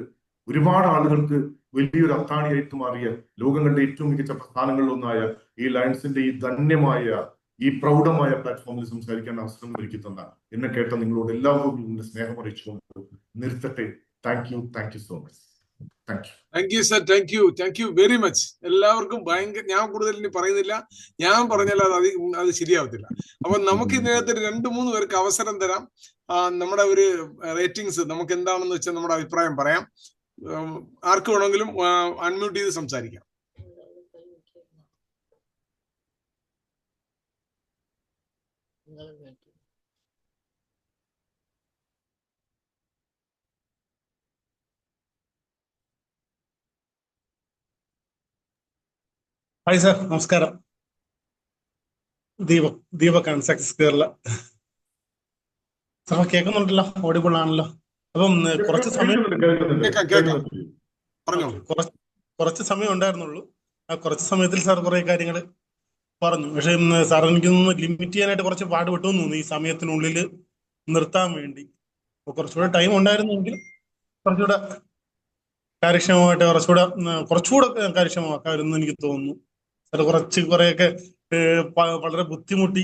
ഒരുപാട് ആളുകൾക്ക് വലിയൊരു അത്താണിയായിട്ട് മാറിയ, ലോകം കണ്ട ഏറ്റവും മികച്ച പ്രസ്ഥാനങ്ങളിലൊന്നായ ഈ ലയൺസിന്റെ ഈ ധന്യമായ, ഈ പ്രൗഢമായ പ്ലാറ്റ്ഫോമിൽ സംസാരിക്കാൻ അവസരം ഒരുക്കി തന്ന എന്നെ കേട്ട നിങ്ങളോട് എല്ലാവരും എന്റെ സ്നേഹം അറിയിച്ചുകൊണ്ട് നിർത്തട്ടെ. Thank you so much. Thank you sir. Thank you very much. എല്ലാവർക്കും ഭയങ്കര, ഞാൻ കൂടുതൽ ഇനി പറയുന്നില്ല. ഞാൻ പറഞ്ഞാൽ അത് ശരിയാവത്തില്ല. അപ്പൊ നമുക്ക് ഇതിനകത്ത് 2-3 പേർക്ക് അവസരം തരാം. നമ്മുടെ ഒരു റേറ്റിംഗ്സ് നമുക്ക് എന്താണെന്ന് വെച്ചാൽ നമ്മുടെ അഭിപ്രായം പറയാം. ആർക്ക് വേണമെങ്കിലും അൺമ്യൂട്ട് ചെയ്ത് സംസാരിക്കാം. ഹായ് സാർ, നമസ്കാരം. ദീപക്കാണ്, സക്സസ് കേരള. സാർ കേൾക്കുന്നുണ്ടല്ലോ, ഓഡിബിൾ ആണല്ലോ. അപ്പം കുറച്ച് സമയം ഉണ്ടായിരുന്നുള്ളൂ. ആ കുറച്ച് സമയത്തിൽ സാർ കുറെ കാര്യങ്ങൾ പറഞ്ഞു. പക്ഷെ സാർ എനിക്കൊന്ന് ലിമിറ്റ് ചെയ്യാനായിട്ട് കുറച്ച് പാടുപെട്ടു തോന്നുന്നു ഈ സമയത്തിനുള്ളിൽ നിർത്താൻ വേണ്ടി. അപ്പൊ കുറച്ചുകൂടെ ടൈം ഉണ്ടായിരുന്നെങ്കിൽ കുറച്ചുകൂടെ കാര്യക്ഷമമാക്കാമായിരുന്നു എനിക്ക് തോന്നുന്നു. സാർ കുറെയൊക്കെ വളരെ ബുദ്ധിമുട്ടി